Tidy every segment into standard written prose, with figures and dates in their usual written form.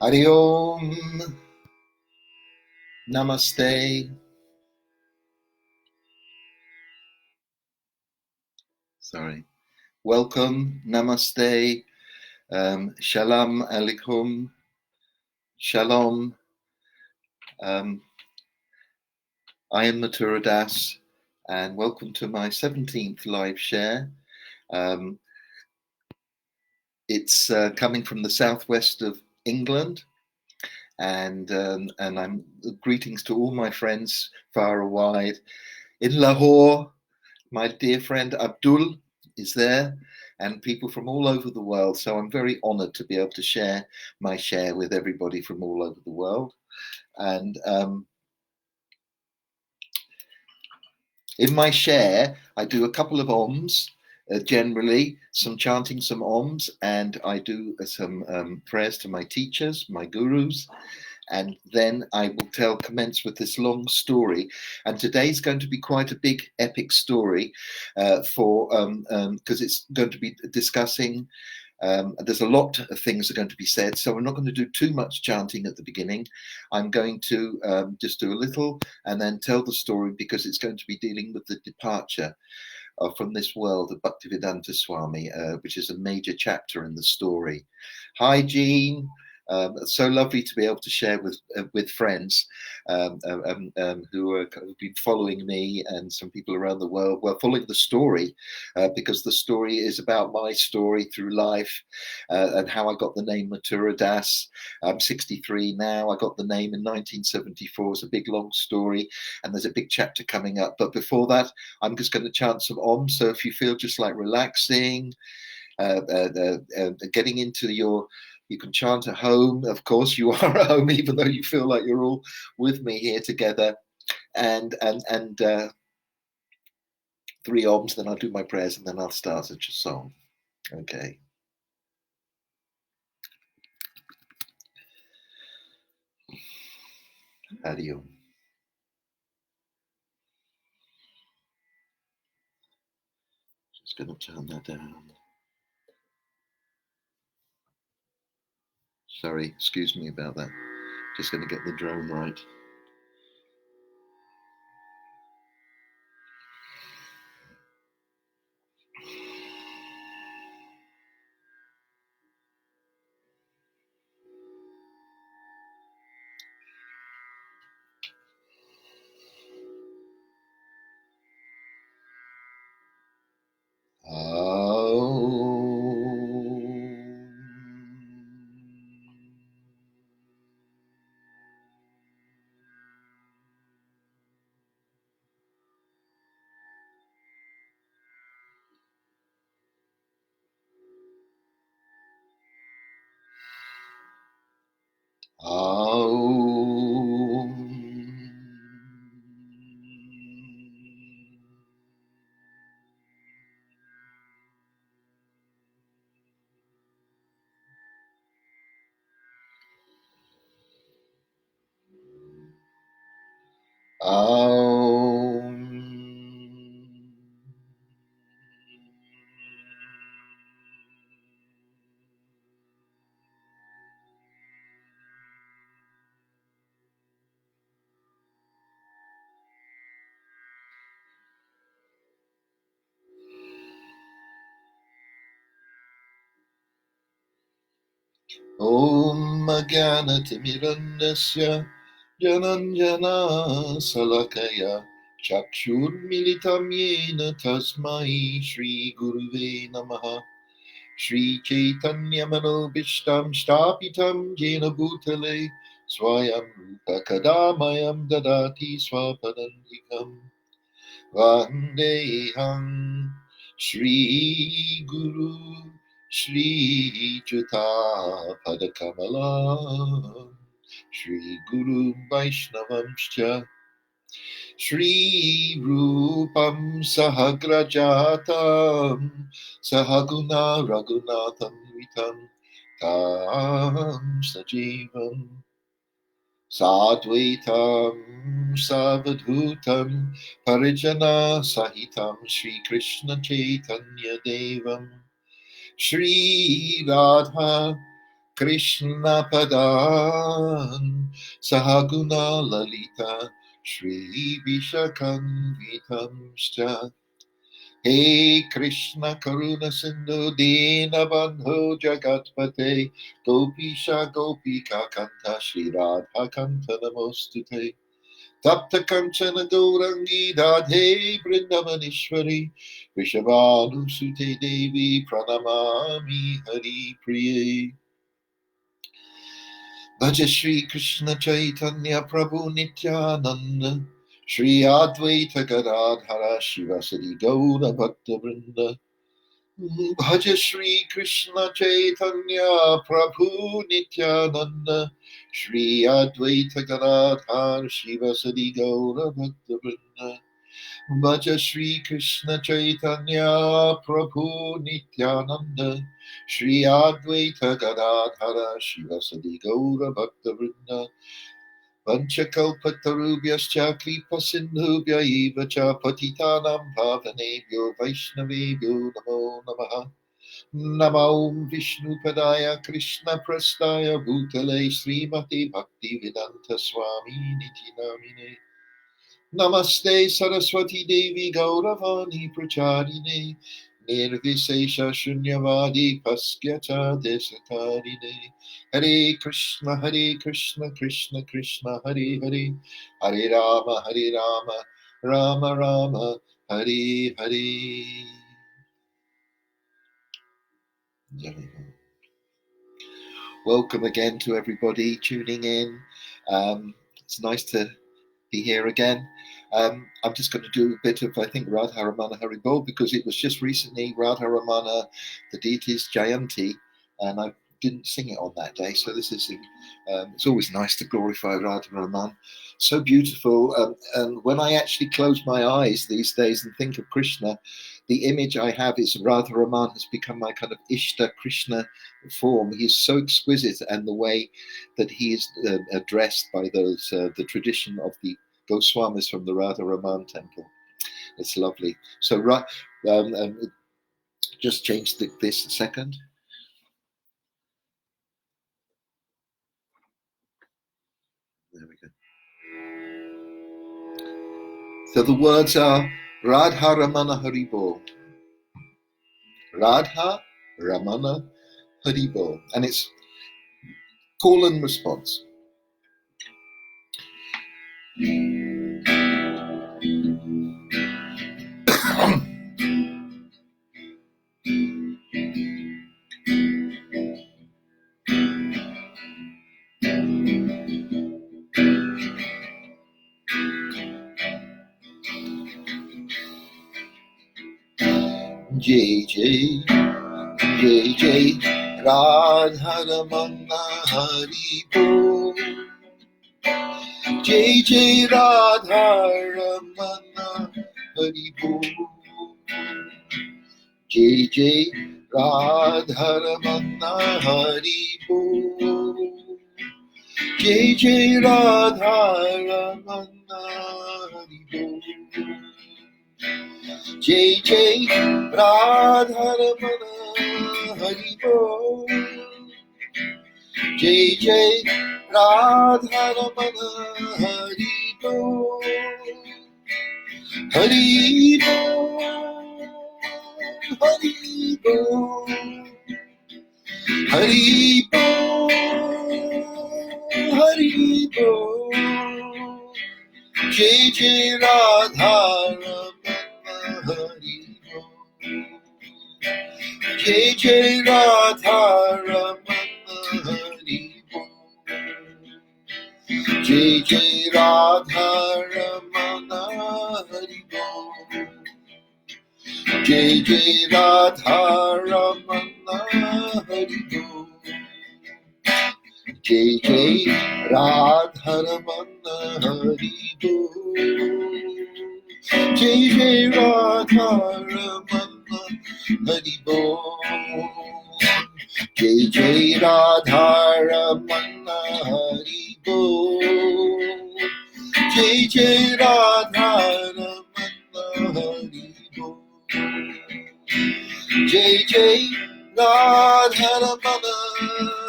Hare Om, Namaste. Welcome, Namaste, Shalom Alaikum, Shalom. I am Mathura Das, and welcome to my 17th live share. It's coming from the southwest of England, and I'm greetings to all my friends far and wide. In Lahore, my dear friend Abdul is there, and people from all over the world. So I'm very honored to be able to share my share with everybody from all over the world. And in my share, I do a couple of Oms, generally, some chanting, some Oms, and I do some prayers to my teachers, my gurus, and then I will commence with this long story. And today's going to be quite a big epic story because it's going to be discussing. There's a lot of things are going to be said, so I'm not going to do too much chanting at the beginning. I'm going to just do a little and then tell the story, because it's going to be dealing with the departure from this world of Bhaktivedanta Swami, which is a major chapter in the story. Hi, Jean. So lovely to be able to share with friends who have been following me, and some people around the world were following the story, because the story is about my story through life, and how I got the name Mathura Das. I'm 63 now. I got the name in 1974. It's a big long story, and there's a big chapter coming up. But before that, I'm just going to chant some Om. So if you feel just like relaxing, getting into you can chant at home. Of course, you are at home, even though you feel like you're all with me here together. And 3 Oms, then I'll do my prayers, and then I'll start such a song. Okay. Hare Om. Just going to turn that down. Sorry, excuse me about that. Just going to get the drone right. Om Jnana-timirandasya Jananjana Salakaya Chakshurmilitam Yena Tasmai Shri Guruve Namaha. Shri Chaitanya Manobishtam Shtapitam Jena Bhutale Swayam Rupa Kadamayam Dadati Swapadantikam Vandeham Shri Guru Shri Juta Padakamala Shri Guru Vaishnavamscha Shri Rupam Sahagrajatam Sahaguna Raghunatham Vitam Tam Sajivam Sadvaitam Savadhutam Parijana Sahitam Shri Krishna Chaitanya Devam Shri Radha Krishna Padan Sahaguna Lalita Shri Vishakanvitamscha. Hey Krishna Karuna Sindhu Dina Bandho Jagatpate Gopisha Gopika Kanta Shri Radha Kanta Namostute Tapta Kanchana Gaurangi Radhe Vrindavaneshwari Vishabhanu Sute Devi Pranamami Hari Priye. Bhaja Shri Krishna Chaitanya Prabhu Nityananda Shri Advaita Gadadhara Shivasadi Gaura Bhakta Vrinda. Bhaja Shri Krishna Chaitanya Prabhu Nityananda Shri Advaita Gadadhara Shivasadi Gaura Bhakta Vrinda. Bhaja Shri Krishna Chaitanya Prabhu Nityananda Shri Advaita Gadadhara Shivasadi Gaura Bhakta Vrinda. Vanchakalpatarubhyascha kripa sindhubhya eva cha patitanam bhavanebhyo vaishnavebhyo namo namaha. Namo Vishnu Padaya Krishna Prastaya Bhutale Srimati Bhakti Vedanta Swami Niti Namine. Namaste Saraswati Devi Gauravani Pracharine Nirvisesha Shunyavadi Paskyacha Desatarine. Hare Krishna Krishna Krishna Hare Hare Hare Rama Rama Rama Hare Hare. Welcome again to everybody tuning in. It's nice to be here again. I'm just going to do a bit of, I think, Radha Ramana Haribol, because it was just recently Radha Ramana, the deity's Jayanti, and I didn't sing it on that day. So this is, it's always nice to glorify Radha Raman. So beautiful. And when I actually close my eyes these days and think of Krishna, the image I have is Radha Raman has become my kind of Ishta Krishna form. He's so exquisite, and the way that he is addressed by those, the tradition of the Goswamis from the Radha Raman temple. It's lovely. So just change this a second. There we go. So the words are Radha Ramana Haribol. Radha Ramana Haribol. And it's call and response. Jai Jai Jai Jai Radha Ramana Haribol. Jai Jai Radha Ramana Haribol. Jai Jai Radha Ramana Haribol. Jai Jai Radha Ramana Haribol. Jai Jai Radha Ramana Haribol. Jai Jai Radha Ramana Haribol. Haribol, Haribol, Haribol, Haribol. Jai Jai Radha Ramana Haribol. Jai Jai Radha Ramana Haribol. Jai Jai Radha Ramana Haribol. Jai Jai Radha Ramana Haribol. Jai Jai Radha Ramana Haribol. Jai Jai Radha Ramana Haribol. Jai Jai Radha Ramana Haribol. Jai Jai Radha Ramana Haribol. Jai Jai Radha Ramana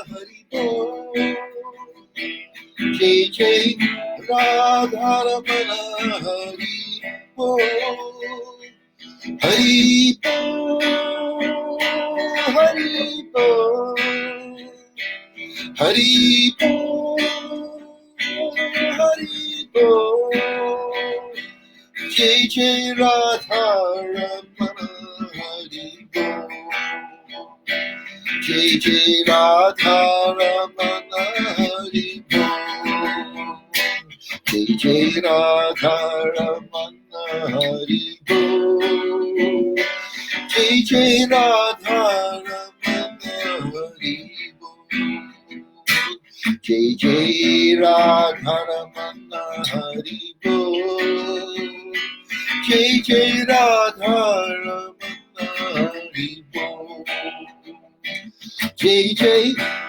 Haribol. Jai Jai Radharamana Hari Bol. Hari Bol, Hari Bol, Hari Bol, Hari Bol. Jai Jai Radharamana Hari Bol. Jai Jai Radharamana Hari Bol. Jai Jai Radharamana Hari Bol. Jai Jai Radharamana Hari Bol. Jai Jai Radharamana Hari Bol. Jai Jai Radharamana Hari Bol. Jai Jai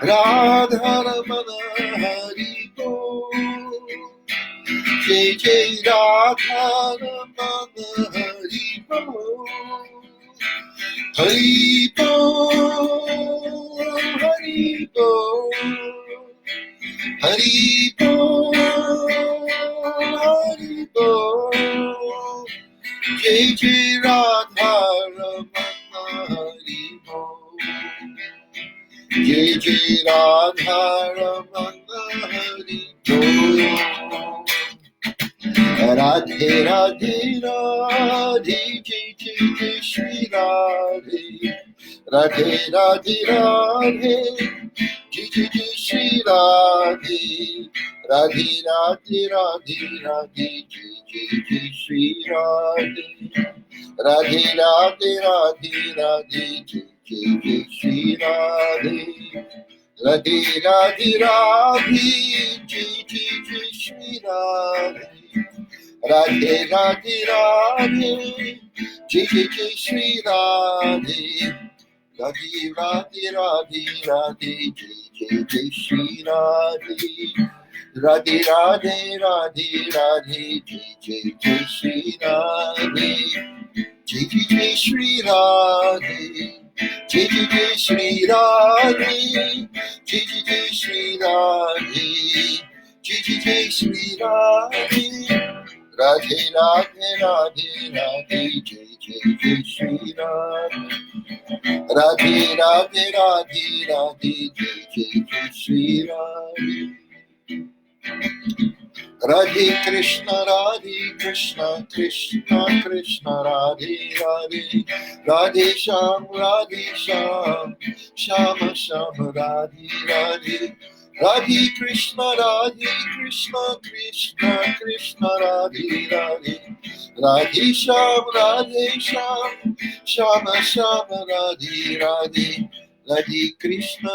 Radharamana Hari Bol. Jai Jai Radharamana Hari Bol. Hari Bol, Hari Bol, Hari Bol, Hari Bol. Jai Jai Radharamana Hari Bol. Jai Jai Radharamana Hari Bol. Radhe Radhe Radhe Jai Jai Jai Shri Radhe. Radhe Radhe Radhe Jai Jai Jai Shri Radhe. Radhe Radhe Radhe Radhe Jai Jai Jai Shri Radhe. Radhe Radhe Radhe Radhe Jai Jai Jai Shri Radhe. Radhe Radhe Radhe Jai Jai Jai Shri Radhe. Radhe Radhe Radhe Jai Jai Jai Shri Radhe. Radhe Radhe Radhe Radhe Jai Jai Jai Shri Radhe. Radhe Radhe Radhe Radhe Jai Jai Jai Shri Radhe. Jai Jai Jai Shri Radhe. Jai Jai Jai Shri Radhe. Jai Jai Jai Shri Radhe. Jai Jai Jai Shri Radhe. Radhe Radhe Radhe Radhe Jai Jai Jai Shri Radhe. Radhe Radhe Radhe Radhe Jai Jai Jai Shri Radhe. Radhe Krishna Krishna Krishna Radhe Radhe. Radhe Sham Shama Shama Radhe Radhe. Radhe Krishna Krishna Krishna Radhe Radhe. Radhe Sham Shama Shama Radhe Radhe. Radhe Krishna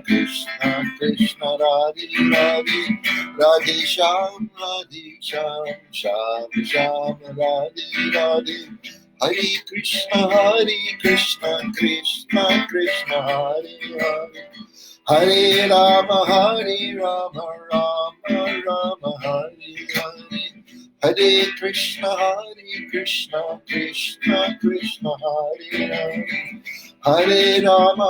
Krishna Krishna Radhe Radhe. Radhe Sham Shama Radhe Radhe. Hare Krishna Krishna Krishna Hare Hare. Hare Rama Rama Rama Hare Hare. Hare Krishna Krishna Krishna Hare Hare. Hare Rama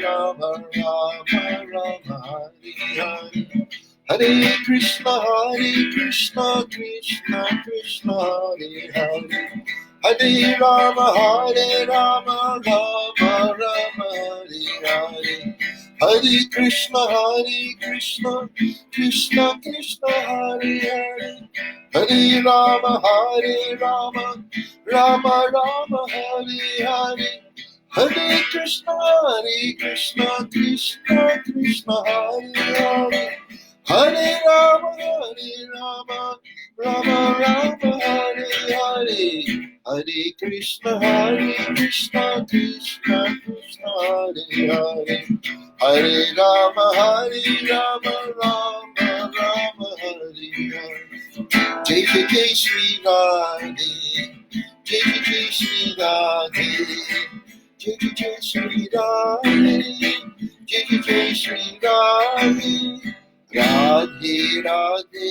Rama Rama Hare Hare. Hare Krishna Krishna Krishna Hare Hare. Hare Rama Rama Rama Hare Hare. Hare Krishna Krishna Krishna Hare Hare. Hare Rama Rama Rama Hare Hare. Hare Krishna Krishna Krishna Hare Hare. Hare Rama Rama Rama Hare Hare. Hare Krishna Krishna Krishna Hare Hare. Hare Rama Rama Rama Hare Hare. Jai Jai Jai Shri Radhe. Jai Jai Jai Shri Radhe. Jai Jai Jai Shri Radhe. Jai Jai Jai Shri Radhe. Radhe Radhe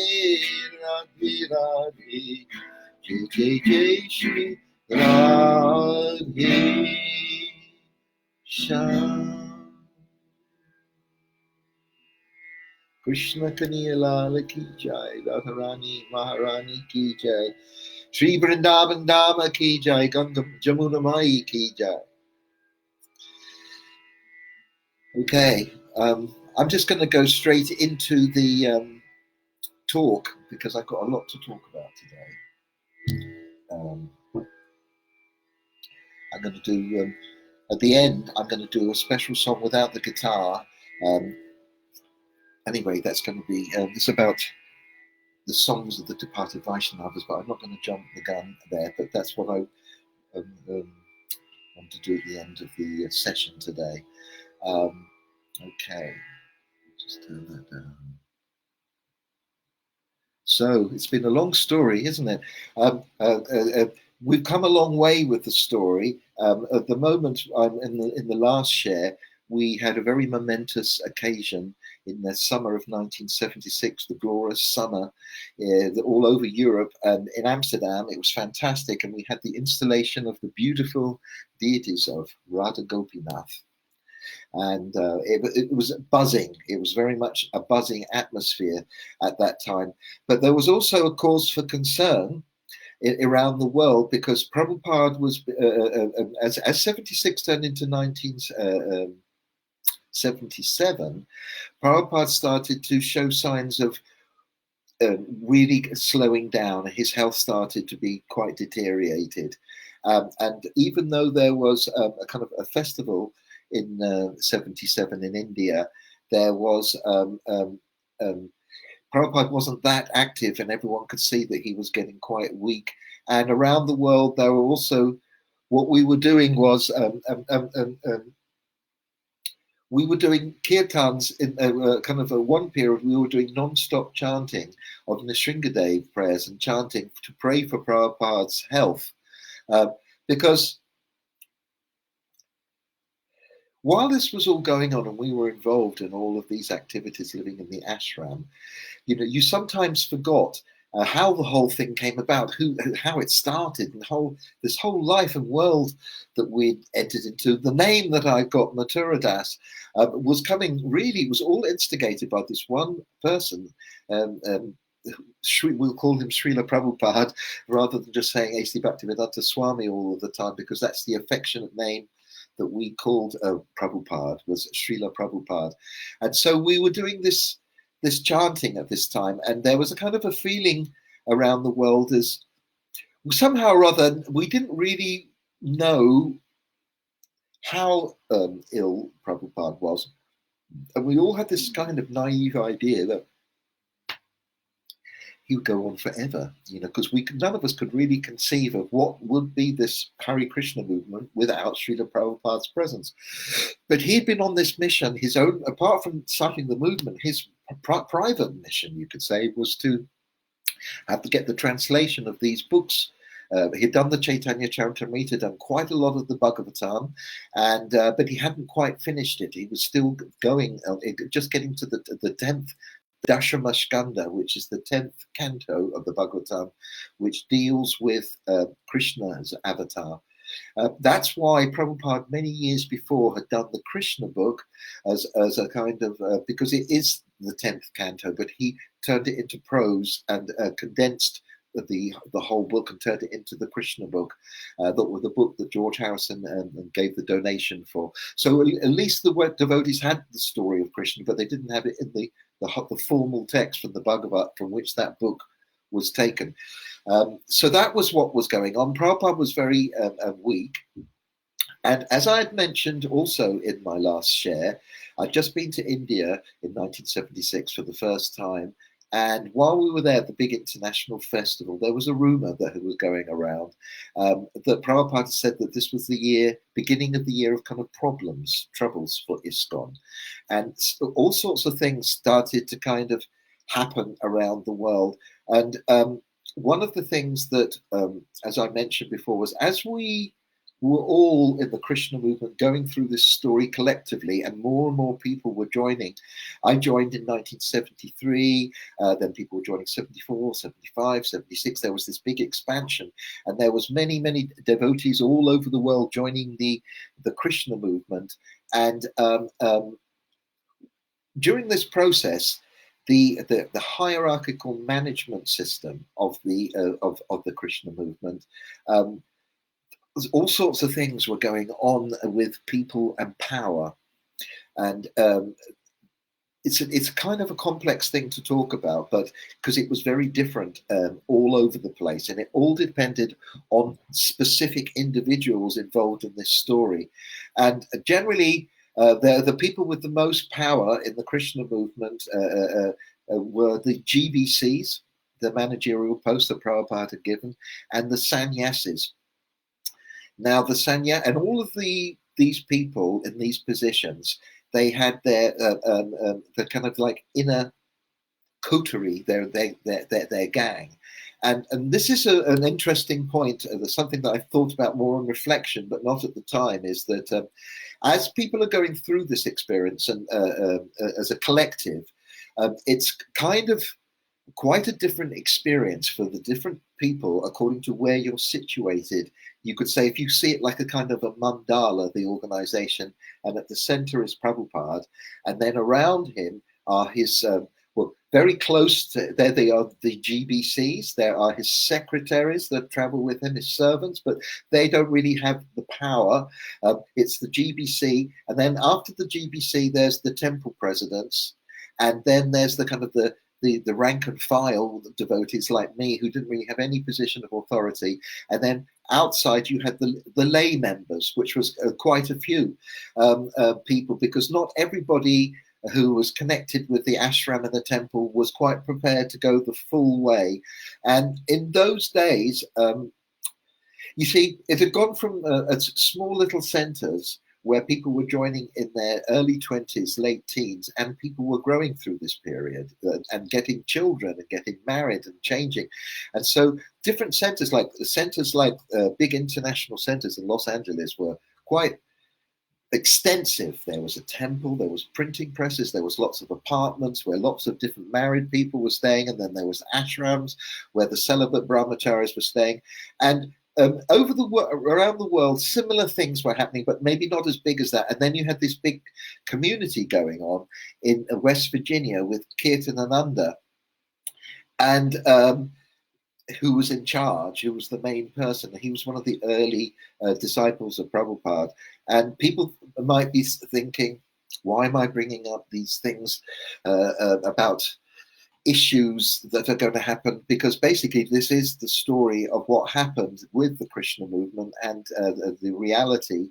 Radhe Radhe. Jai Jai Jai Shri Radhe Sham. Krishna Kaniya Lala ki jai, Radharani Maharani ki jai, Sri Vrindavan Dama ki jai, Gangam Jamuna Mai ki jai. Okay, I'm just going to go straight into the talk because I've got a lot to talk about today. I'm going to do, at the end, I'm going to do a special song without the guitar. Anyway, that's going to be, it's about the songs of the departed Vaishnavas, but I'm not going to jump the gun there, but that's what I want to do at the end of the session today. Okay, just turn that down. So it's been a long story, isn't it? We've come a long way with the story. At the moment, in the last share, we had a very momentous occasion in the summer of 1976, the glorious summer, all over Europe and in Amsterdam. It was fantastic, and we had the installation of the beautiful deities of Radha Gopinath. And it was buzzing. It was very much a buzzing atmosphere at that time. But there was also a cause for concern around the world because Prabhupada was, as 76 turned into 1977, Prabhupada started to show signs of really slowing down. His health started to be quite deteriorated. And even though there was a kind of a festival in 77 in India, there was Prabhupada wasn't that active, and everyone could see that he was getting quite weak. And around the world, there were also, what we were doing was we were doing kirtans in kind of one period. We were doing non-stop chanting of Nrsingadev prayers and chanting to pray for Prabhupada's health, because while this was all going on and we were involved in all of these activities living in the ashram, you sometimes forgot how the whole thing came about, how it started, and this whole life and world that we'd entered into. The name that I got, Mathura Das, was all instigated by this one person. We'll call him Srila Prabhupada rather than just saying A.C. Bhaktivedanta Swami all of the time, because that's the affectionate name that we called Prabhupada, was Srila Prabhupada. And so we were doing this chanting at this time, and there was a kind of a feeling around the world as somehow or other we didn't really know how ill Prabhupada was, and we all had this kind of naive idea that he would go on forever, because none of us could really conceive of what would be this Hare Krishna movement without Srila Prabhupada's presence. But he'd been on this mission, his own, apart from starting the movement, his private mission, you could say, was to have to get the translation of these books. He'd done the Chaitanya Charitamrita, done quite a lot of the Bhagavatam, and but he hadn't quite finished it. He was still going, just getting to the 10th Dashama Skanda, which is the 10th canto of the Bhagavatam, which deals with Krishna as avatar. That's why Prabhupada many years before had done the Krishna book as a kind of, because it is the 10th canto, but he turned it into prose and condensed the whole book and turned it into the Krishna book, the book that George Harrison gave the donation for. So at least the devotees had the story of Krishna, but they didn't have it in the formal text from the Bhagavat from which that book was taken. So that was what was going on. Prabhupada was very weak. And as I had mentioned also in my last share, I'd just been to India in 1976 for the first time. And while we were there at the big international festival, there was a rumor that was going around that Prabhupada said that this was the beginning of the year of kind of troubles for Iskcon. And all sorts of things started to kind of happen around the world. And one of the things that, as I mentioned before, was as we were all in the Krishna movement going through this story collectively, and more people were joining. I joined in 1973, then people were joining 74, 75, 76. There was this big expansion, and there was many devotees all over the world joining the Krishna movement. And during this process, the hierarchical management system of the Krishna movement. All sorts of things were going on with people and power, and it's kind of a complex thing to talk about, but because it was very different all over the place, and it all depended on specific individuals involved in this story. And generally, the people with the most power in the Krishna movement were the GBCs, the managerial posts that Prabhupada had given, and the sannyasis. Now, and all of these people in these positions, they had their kind of like inner coterie, their gang. And this is an interesting point, something that I've thought about more on reflection, but not at the time, is that as people are going through this experience and as a collective, it's kind of quite a different experience for the different people according to where you're situated. You could say, if you see it like a kind of a mandala, the organization, and at the center is Prabhupada, and then around him are his, very close to, there they are, the GBCs, there are his secretaries that travel with him, his servants, but they don't really have the power. It's the GBC, and then after the GBC, there's the temple presidents, and then there's the kind of the rank and file devotees like me who didn't really have any position of authority. And then outside you had the lay members, which was quite a few people, because not everybody who was connected with the ashram and the temple was quite prepared to go the full way. And in those days, you see, it had gone from small little centers where people were joining in their early 20s, late teens, and people were growing through this period and getting children and getting married and changing. And so different centers like big international centers in Los Angeles were quite extensive. There was a temple, there was printing presses, there was lots of apartments where lots of different married people were staying, and then there was ashrams where the celibate brahmacharis were staying. And around the world, similar things were happening, but maybe not as big as that. And then you had this big community going on in West Virginia with Kirtanananda, and who was in charge, who was the main person. He was one of the early disciples of Prabhupada. And people might be thinking, why am I bringing up these things about issues that are going to happen? Because basically this is the story of what happened with the Krishna movement, and the reality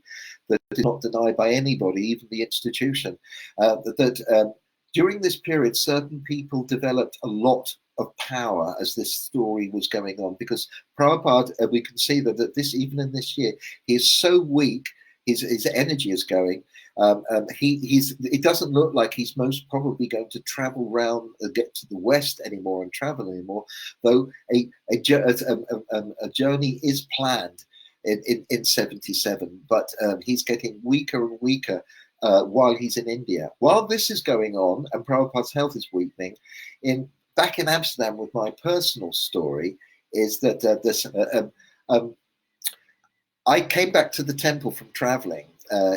that is not denied by anybody, even the institution, that during this period certain people developed a lot of power as this story was going on, because Prabhupada, we can see that this, even in this year, he is so weak, his energy is going. It doesn't look like he's most probably going to travel around, get to the West anymore and travel anymore, though a journey is planned in 77, but he's getting weaker and weaker while he's in India. While this is going on and Prabhupada's health is weakening, back in Amsterdam with my personal story is that I came back to the temple from traveling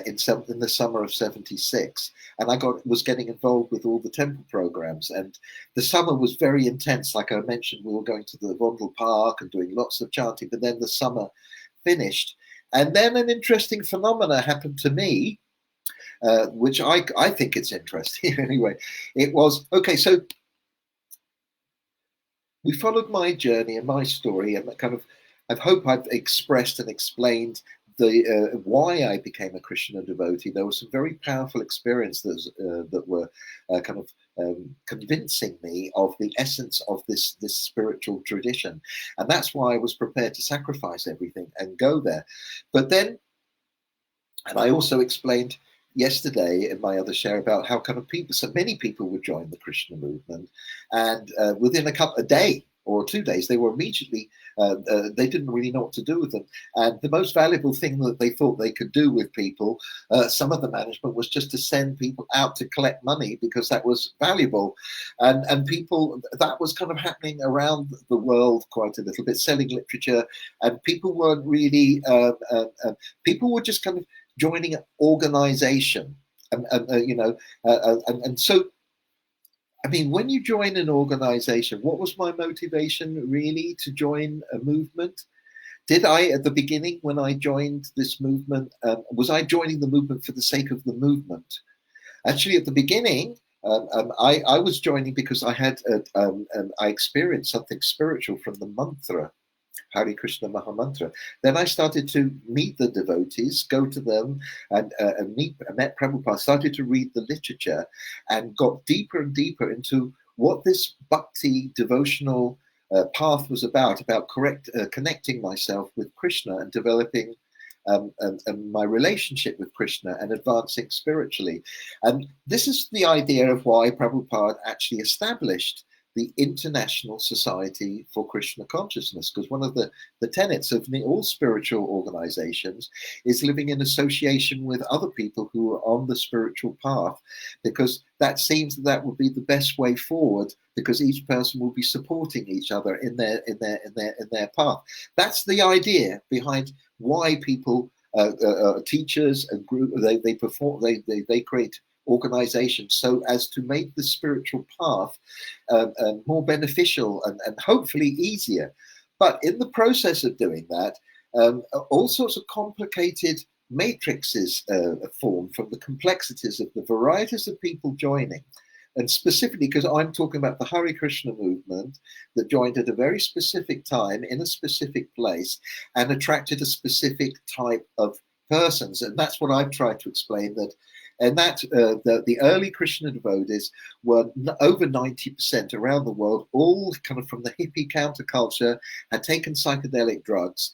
in the summer of 76, and I was getting involved with all the temple programs, and the summer was very intense. Like I mentioned, we were going to the Vondel Park and doing lots of chanting, but then the summer finished, and then an interesting phenomena happened to me, which I think it's interesting anyway. It was, okay, so we followed my journey and my story, and kind of, I hope I've expressed and explained why I became a Krishna devotee. There were some very powerful experiences that were kind of convincing me of the essence of this spiritual tradition, and that's why I was prepared to sacrifice everything and go there. But then, and I also explained yesterday in my other share about how kind of so many people would join the Krishna movement, and within a day or 2 days, they were immediately, they didn't really know what to do with them. And the most valuable thing that they thought they could do with people, some of the management, was just to send people out to collect money, because that was valuable. And people, that was kind of happening around the world quite a little bit, selling literature. And people weren't really, people were just kind of joining an organization. And so I mean, when you join an organization, what was my motivation really to join a movement? Did I, at the beginning, when I joined this movement, was I joining the movement for the sake of the movement? Actually, at the beginning, I was joining because I had I experienced something spiritual from the mantra, Hare Krishna Mahamantra. Then I started to meet the devotees, go to them, and met Prabhupada. Started to read the literature, and got deeper and deeper into what this bhakti devotional path was about connecting myself with Krishna and developing my relationship with Krishna and advancing spiritually. And this is the idea of why Prabhupada actually established the International Society for Krishna Consciousness, because one of the tenets of all spiritual organizations is living in association with other people who are on the spiritual path, because that seems that would be the best way forward, because each person will be supporting each other in their path. That's the idea behind why people, teachers and group, they create organizations so as to make the spiritual path more beneficial and hopefully easier. But in the process of doing that, all sorts of complicated matrices form from the complexities of the varieties of people joining. And specifically, because I'm talking about the Hare Krishna movement that joined at a very specific time in a specific place and attracted a specific type of persons. And that's what I've tried to explain, that and that the early Krishna devotees were over 90% around the world, all kind of from the hippie counterculture, had taken psychedelic drugs,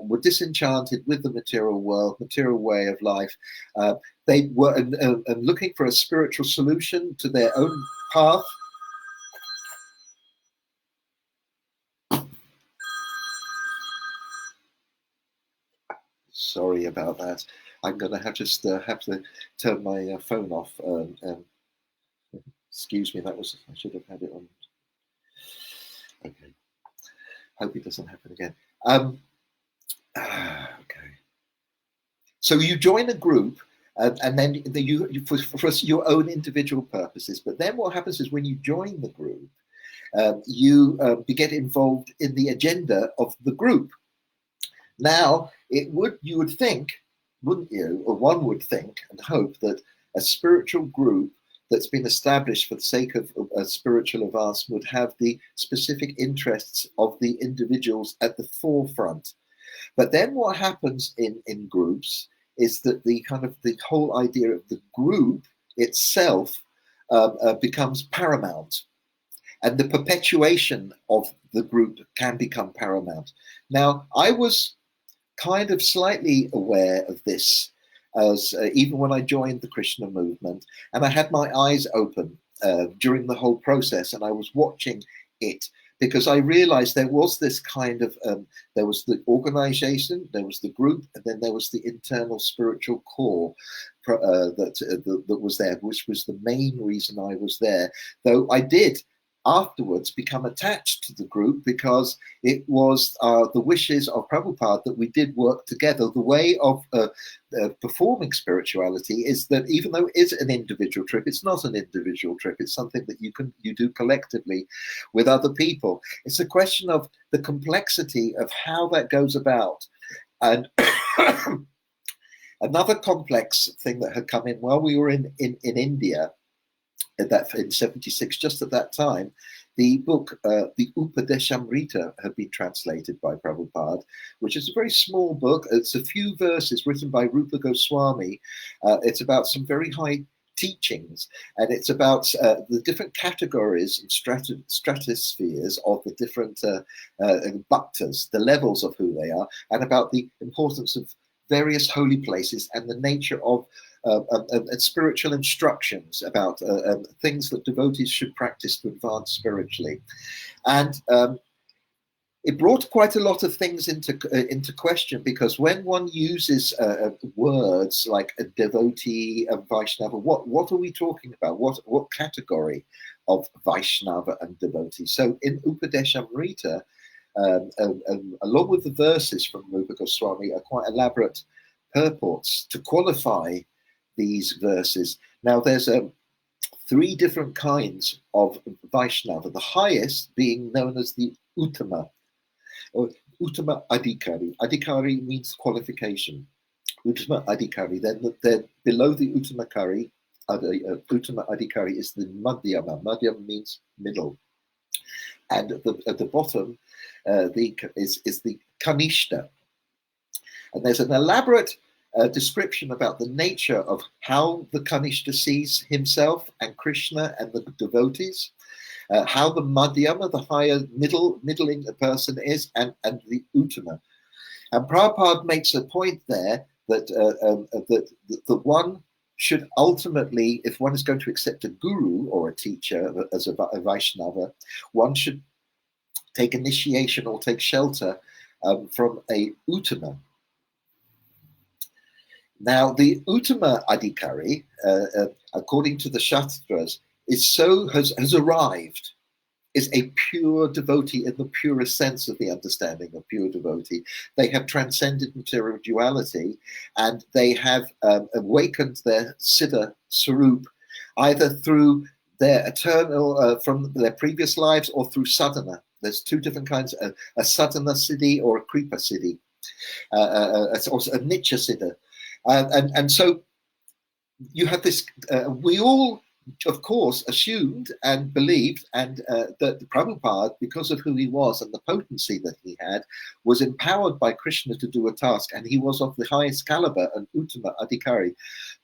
were disenchanted with the material world, material way of life. They were looking for a spiritual solution to their own path. Sorry about that. I'm going to have to turn my phone off. Excuse me, I should have had it on. Okay. Hope it doesn't happen again. Okay. So you join a group, and then for your own individual purposes. But then what happens is when you join the group, you get involved in the agenda of the group. Now, you would think, wouldn't you, or one would think and hope that a spiritual group that's been established for the sake of spiritual advancement would have the specific interests of the individuals at the forefront. But then what happens in groups is that the whole idea of the group itself becomes paramount. And the perpetuation of the group can become paramount. Now, I was kind of slightly aware of this as even when I joined the Krishna movement, and I had my eyes open during the whole process, and I was watching it because I realized there was this kind of, there was the organization, there was the group, and then there was the internal spiritual core that was there, which was the main reason I was there. Though I did afterwards become attached to the group because it was the wishes of Prabhupada that we did work together. The way of performing spirituality is that even though it is an individual trip, it's not an individual trip. It's something that you do collectively with other people. It's a question of the complexity of how that goes about. And another complex thing that had come in while we were in India, in 76, just at that time, the book, the Upadeshamrita, had been translated by Prabhupada, which is a very small book. It's a few verses written by Rupa Goswami. It's about some very high teachings, and it's about the different categories and stratospheres of the different bhaktas, the levels of who they are, and about the importance of various holy places and the nature of spiritual instructions about things that devotees should practice to advance spiritually. And it brought quite a lot of things into question, because when one uses words like a devotee and Vaishnava, what are we talking about? What category of Vaishnava and devotee? So in Upadeshamrita, along with the verses from Rupa Goswami, are quite elaborate purports to qualify these verses. Now, there's three different kinds of Vaishnava, the highest being known as the Uttama, or Uttama Adhikari. Adhikari means qualification. Uttama Adhikari, then below the Uttama Kari, Uttama Adhikari is the Madhyama. Madhyama means middle. And at the bottom is the Kanishta. And there's an elaborate description about the nature of how the Kanishta sees himself and Krishna and the devotees, how the Madhyama, the higher middling person is, and the Uttama. And Prabhupada makes a point there that the one should ultimately, if one is going to accept a guru or a teacher as a Vaishnava, one should take initiation or take shelter from a Uttama. Now, the Uttama Adhikari, according to the Shastras, has arrived, is a pure devotee in the purest sense of the understanding of pure devotee. They have transcended material duality, and they have awakened their Siddha Swarup either through their eternal, from their previous lives, or through sadhana. There's two different kinds, a sadhana siddhi or a kripa siddhi, or a nitya siddha. And so you have this, we all, of course, assumed and believed that Prabhupada, because of who he was and the potency that he had, was empowered by Krishna to do a task, and he was of the highest caliber, an Uttama Adhikari.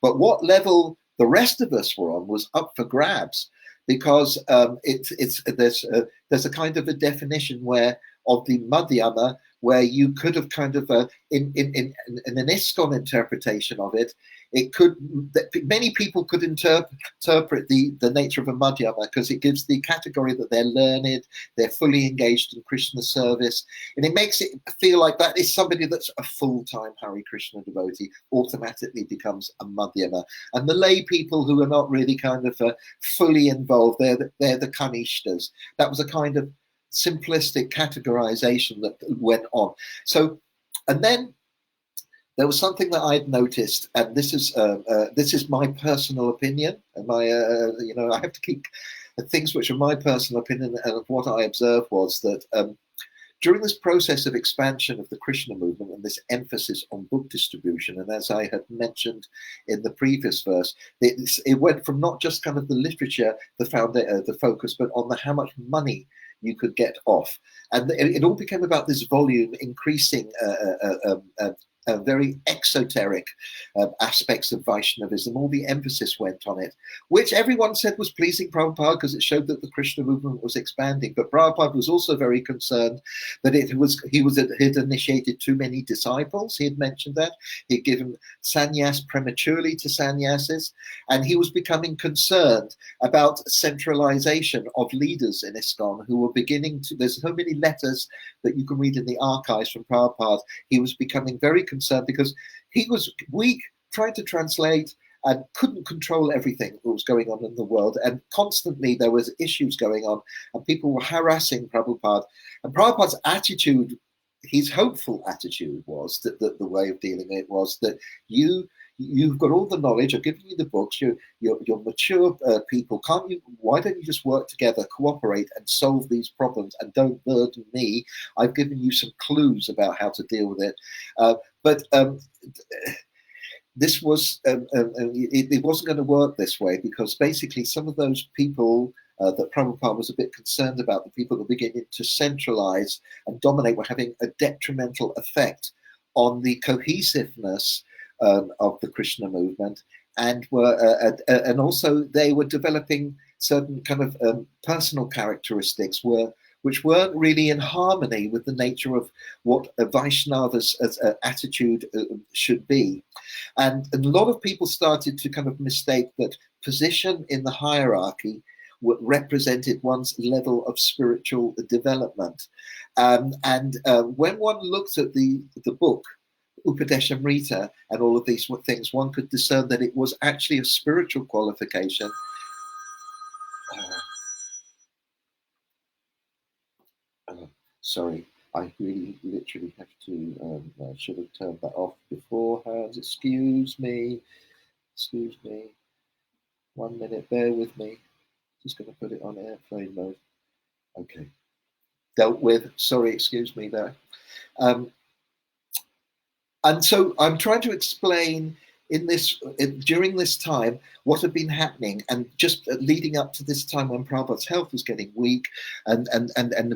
But what level the rest of us were on was up for grabs, because there's a kind of a definition of the Madhyama, where you could have kind of in an Iskcon interpretation of it, many people could interpret the nature of a Madhyama, because it gives the category that they're learned, they're fully engaged in Krishna service, and it makes it feel like that is somebody that's a full-time Hare Krishna devotee automatically becomes a Madhyama. And the lay people who are not really kind of fully involved, they're the Kanishtas. That was a kind of simplistic categorization that went on. So, and then there was something that I'd noticed, and this is my personal opinion, and I have to keep things which are my personal opinion, and what I observed was that during this process of expansion of the Krishna movement and this emphasis on book distribution, and as I had mentioned in the previous verse, it went from not just kind of the literature, the focus, but on how much money you could get off. And it all became about this volume increasing very exoteric aspects of Vaishnavism. All the emphasis went on it, which everyone said was pleasing Prabhupada because it showed that the Krishna movement was expanding. But Prabhupada was also very concerned that he'd initiated too many disciples. He had mentioned that. He'd given sannyas prematurely to sannyasis, and he was becoming concerned about centralization of leaders in Iskcon who were beginning to, there's so many letters that you can read in the archives from Prabhupada. He was becoming very concerned because he was weak, trying to translate, and couldn't control everything that was going on in the world. And constantly there was issues going on, and people were harassing Prabhupada. And Prabhupada's attitude, his hopeful attitude, was that the way of dealing with it was that you've got all the knowledge. I've given you the books. You're mature people. Why don't you just work together, cooperate, and solve these problems, and don't burden me? I've given you some clues about how to deal with it. But this was it wasn't going to work this way, because basically some of those people that Prabhupada was a bit concerned about, the people that were beginning to centralize and dominate, were having a detrimental effect on the cohesiveness of the Krishna movement, and also they were developing certain kind of personal characteristics which weren't really in harmony with the nature of what a Vaishnava's attitude should be. And a lot of people started to kind of mistake that position in the hierarchy represented one's level of spiritual development. When one looked at the book, Upadeshamrita, and all of these things, one could discern that it was actually a spiritual qualification. Sorry, I really literally have to, I should have turned that off beforehand. Excuse me. 1 minute, bear with me. Just going to put it on airplane mode. Okay. Dealt with. Sorry, excuse me there. And so I'm trying to explain during this time what had been happening, and just leading up to this time when Prabhupada's health was getting weak, and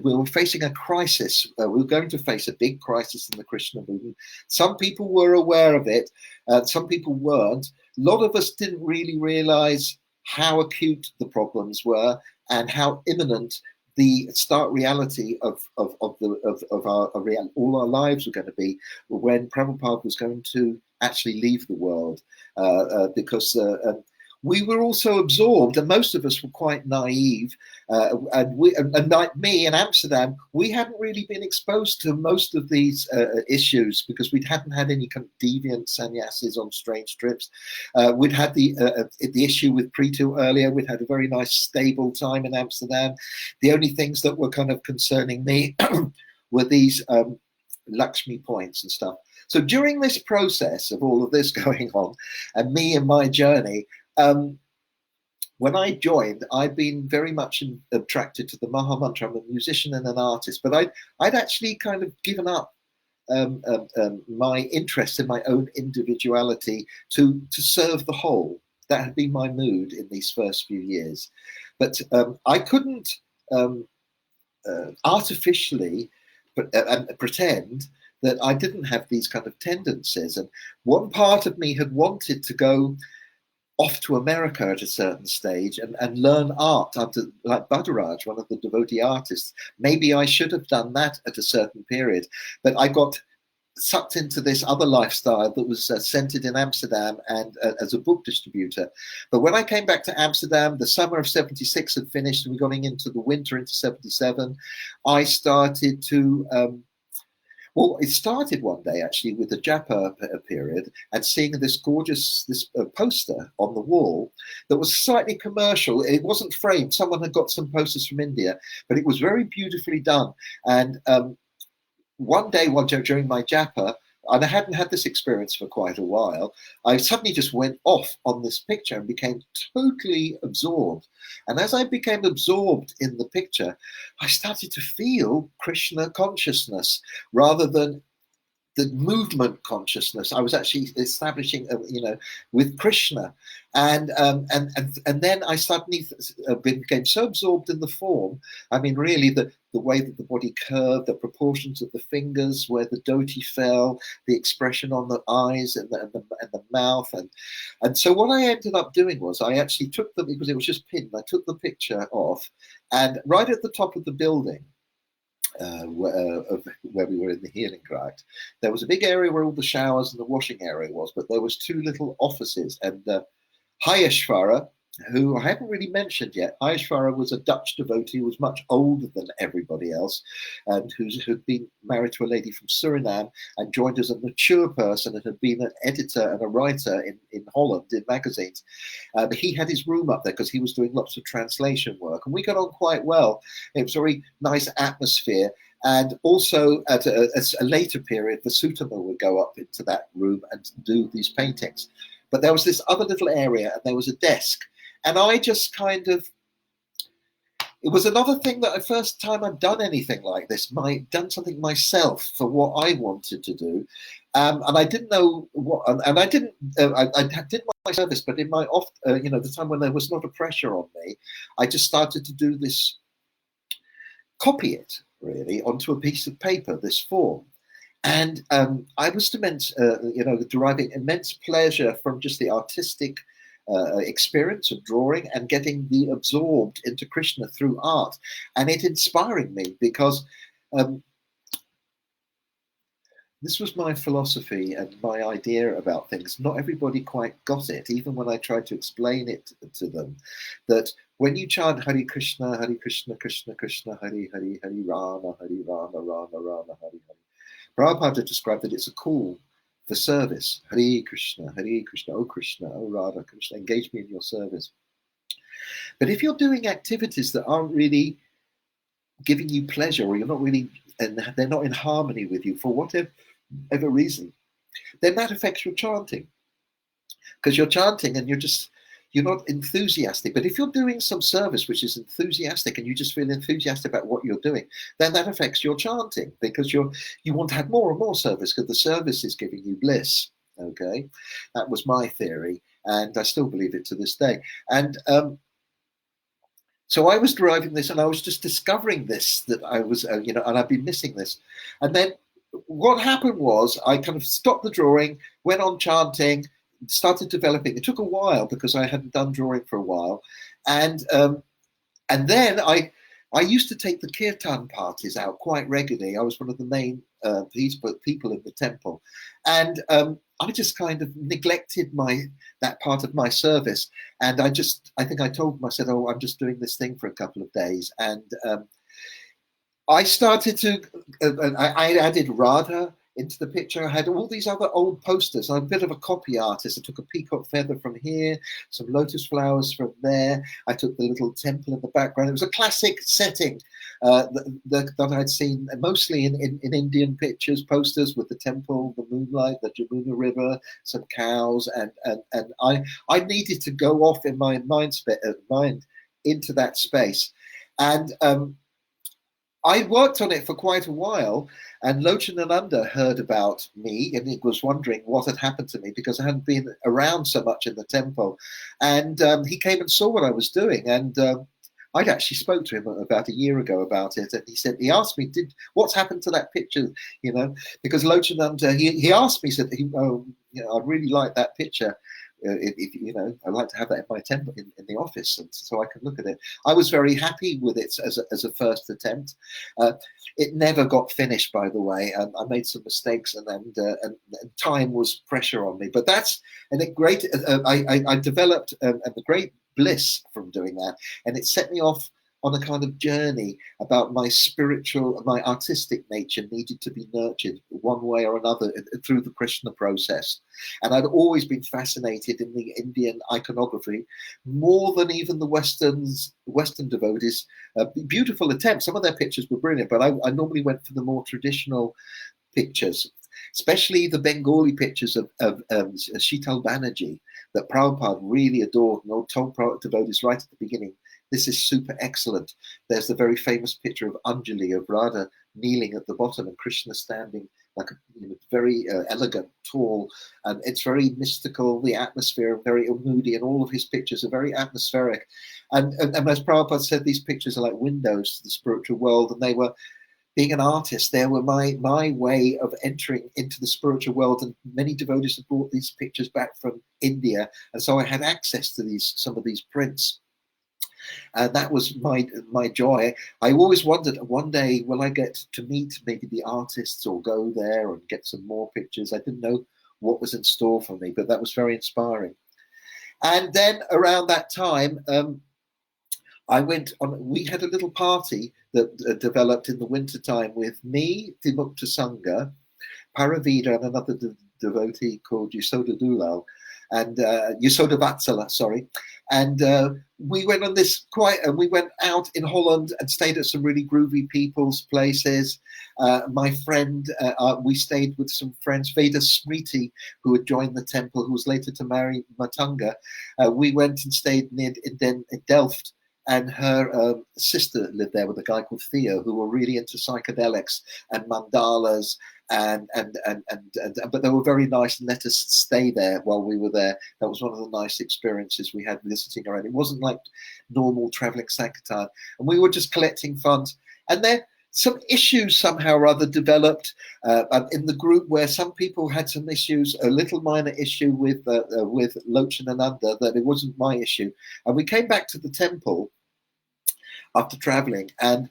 we were facing a crisis. We were going to face a big crisis in the Krishna movement. Some people were aware of it, some people weren't. A lot of us didn't really realize how acute the problems were and how imminent the stark reality of all our lives were going to be when Prabhupada was going to actually leave the world, because we were also absorbed, and most of us were quite naive, and like me in Amsterdam, we hadn't really been exposed to most of these issues because we hadn't had any kind of deviant sannyasis on strange trips. We'd had the issue with Pretu earlier. We'd had a very nice stable time in Amsterdam. The only things that were kind of concerning me were these Lakshmi points and stuff. So during this process of all of this going on, and me and my journey, when I joined, I'd been very much attracted to the Maha Mantra. I'm a musician and an artist, but I'd actually kind of given up my interest in my own individuality to serve the whole. That had been my mood in these first few years. But I couldn't artificially pretend that I didn't have these kind of tendencies. And one part of me had wanted to go off to America at a certain stage and learn art under, like Bhadaraj, one of the devotee artists. Maybe I should have done that at a certain period, but I got sucked into this other lifestyle that was centered in Amsterdam and as a book distributor. But when I came back to Amsterdam, the summer of 76 had finished and we were going into the winter into 77, I started to well, it started one day actually with the Japa period and seeing this gorgeous poster on the wall that was slightly commercial. It wasn't framed. Someone had got some posters from India, but it was very beautifully done. And one day during my Japa, and I hadn't had this experience for quite a while, I suddenly just went off on this picture and became totally absorbed. And as I became absorbed in the picture, I started to feel Krishna consciousness rather than the movement consciousness. I was actually establishing, with Krishna, and then I suddenly became so absorbed in the form. I mean, really, the way that the body curved, the proportions of the fingers, where the dhoti fell, the expression on the eyes and the mouth, and so what I ended up doing was I actually took them because it was just pinned. I took the picture off, and right at the top of the building, where we were in the healing tract, there was a big area where all the showers and the washing area was, but there was two little offices, and Hayeshvara, who I haven't really mentioned yet, Hayeshvara was a Dutch devotee who was much older than everybody else, and who'd been married to a lady from Suriname and joined as a mature person and had been an editor and a writer in Holland in magazines. He had his room up there because he was doing lots of translation work, and we got on quite well. It was a very nice atmosphere. And also at a later period, the Sutama would go up into that room and do these paintings. But there was this other little area and there was a desk. And I just kind of, it was another thing that the first time I'd done anything like this, done something myself for what I wanted to do. And I didn't know what, and I didn't, I did my service, but in my the time when there was not a pressure on me, I just started to do this, copy it really onto a piece of paper, this form. And I was deriving immense pleasure from just the artistic experience of drawing and getting absorbed into Krishna through art, and it inspiring me because this was my philosophy and my idea about things. Not everybody quite got it, even when I tried to explain it to them, that when you chant Hare Krishna, Krishna Krishna, Hare Hare, Hare Rama, Rama Rama, Hare Hare. Prabhupada described that it's a call for service. Hare Krishna, oh Krishna, oh Radha, Krishna, engage me in your service. But if you're doing activities that aren't really giving you pleasure, or you're not really, and they're not in harmony with you for whatever reason, then that affects your chanting. Because you're chanting and you're you're not enthusiastic. But if you're doing some service which is enthusiastic and you just feel enthusiastic about what you're doing, then that affects your chanting, because you want to have more and more service because the service is giving you bliss. Okay, that was my theory, and I still believe it to this day. And so I was deriving this, and I was just discovering this, that I was, and I've been missing this. And then what happened was I kind of stopped the drawing, went on chanting, started developing. It took a while because I hadn't done drawing for a while. And then I used to take the kirtan parties out quite regularly. I was one of the main people in the temple. And I just kind of neglected that part of my service. And I think I told them, I said, oh, I'm just doing this thing for a couple of days. And I started to, I added Radha into the picture. I had all these other old posters. I'm a bit of a copy artist. I took a peacock feather from here, some lotus flowers from there. I took the little temple in the background. It was a classic setting that I'd seen mostly in Indian pictures, posters with the temple, the moonlight, the Jamuna River, some cows, and I needed to go off in my mind into that space. And I worked on it for quite a while, and Lochanananda heard about me, and he was wondering what had happened to me because I hadn't been around so much in the temple. And he came and saw what I was doing, and I'd actually spoke to him about a year ago about it, and he asked me, what's happened to that picture, because Lochananda, he asked me, said, I really like that picture. If I'd like to have that in my temple in the office, and so I can look at it. I was very happy with it as a first attempt. It never got finished, by the way. I made some mistakes, and time was pressure on me. But that's great. I developed a great bliss from doing that, and it set me off on a kind of journey about my artistic nature needed to be nurtured one way or another through the Krishna process. And I'd always been fascinated in the Indian iconography more than even the Western devotees. Beautiful attempts. Some of their pictures were brilliant, but I normally went for the more traditional pictures, especially the Bengali pictures of Sheetal Banerjee that Prabhupada really adored and told devotees right at the beginning, this is super excellent. There's the very famous picture of Anjali, of Radha kneeling at the bottom and Krishna standing like very elegant, tall, and it's very mystical, the atmosphere, very moody, and all of his pictures are very atmospheric. And as Prabhupada said, these pictures are like windows to the spiritual world, and they were, being an artist, they were my way of entering into the spiritual world, and many devotees have brought these pictures back from India, and so I had access to some of these prints. And that was my joy. I always wondered, one day will I get to meet maybe the artists or go there and get some more pictures. I didn't know what was in store for me, but that was very inspiring. And then around that time, we had a little party that developed in the wintertime with me, Dimukta Sangha, Paravida, and another devotee called Yasoda Dulal, and Yasoda Vatsala, sorry. And we went on this we went out in Holland and stayed at some really groovy people's places. My friend, we stayed with some friends, Veda Smriti, who had joined the temple, who was later to marry Matanga. We went and stayed in Delft, and her sister lived there with a guy called Theo, who were really into psychedelics and mandalas, but they were very nice and let us stay there while we were there. That was one of the nice experiences we had visiting around. It wasn't like normal traveling Sankirtan, and we were just collecting funds. And then some issues somehow or other developed in the group, where some people had some issues, a little minor issue with Lochanananda, that it wasn't my issue. And we came back to the temple after traveling, and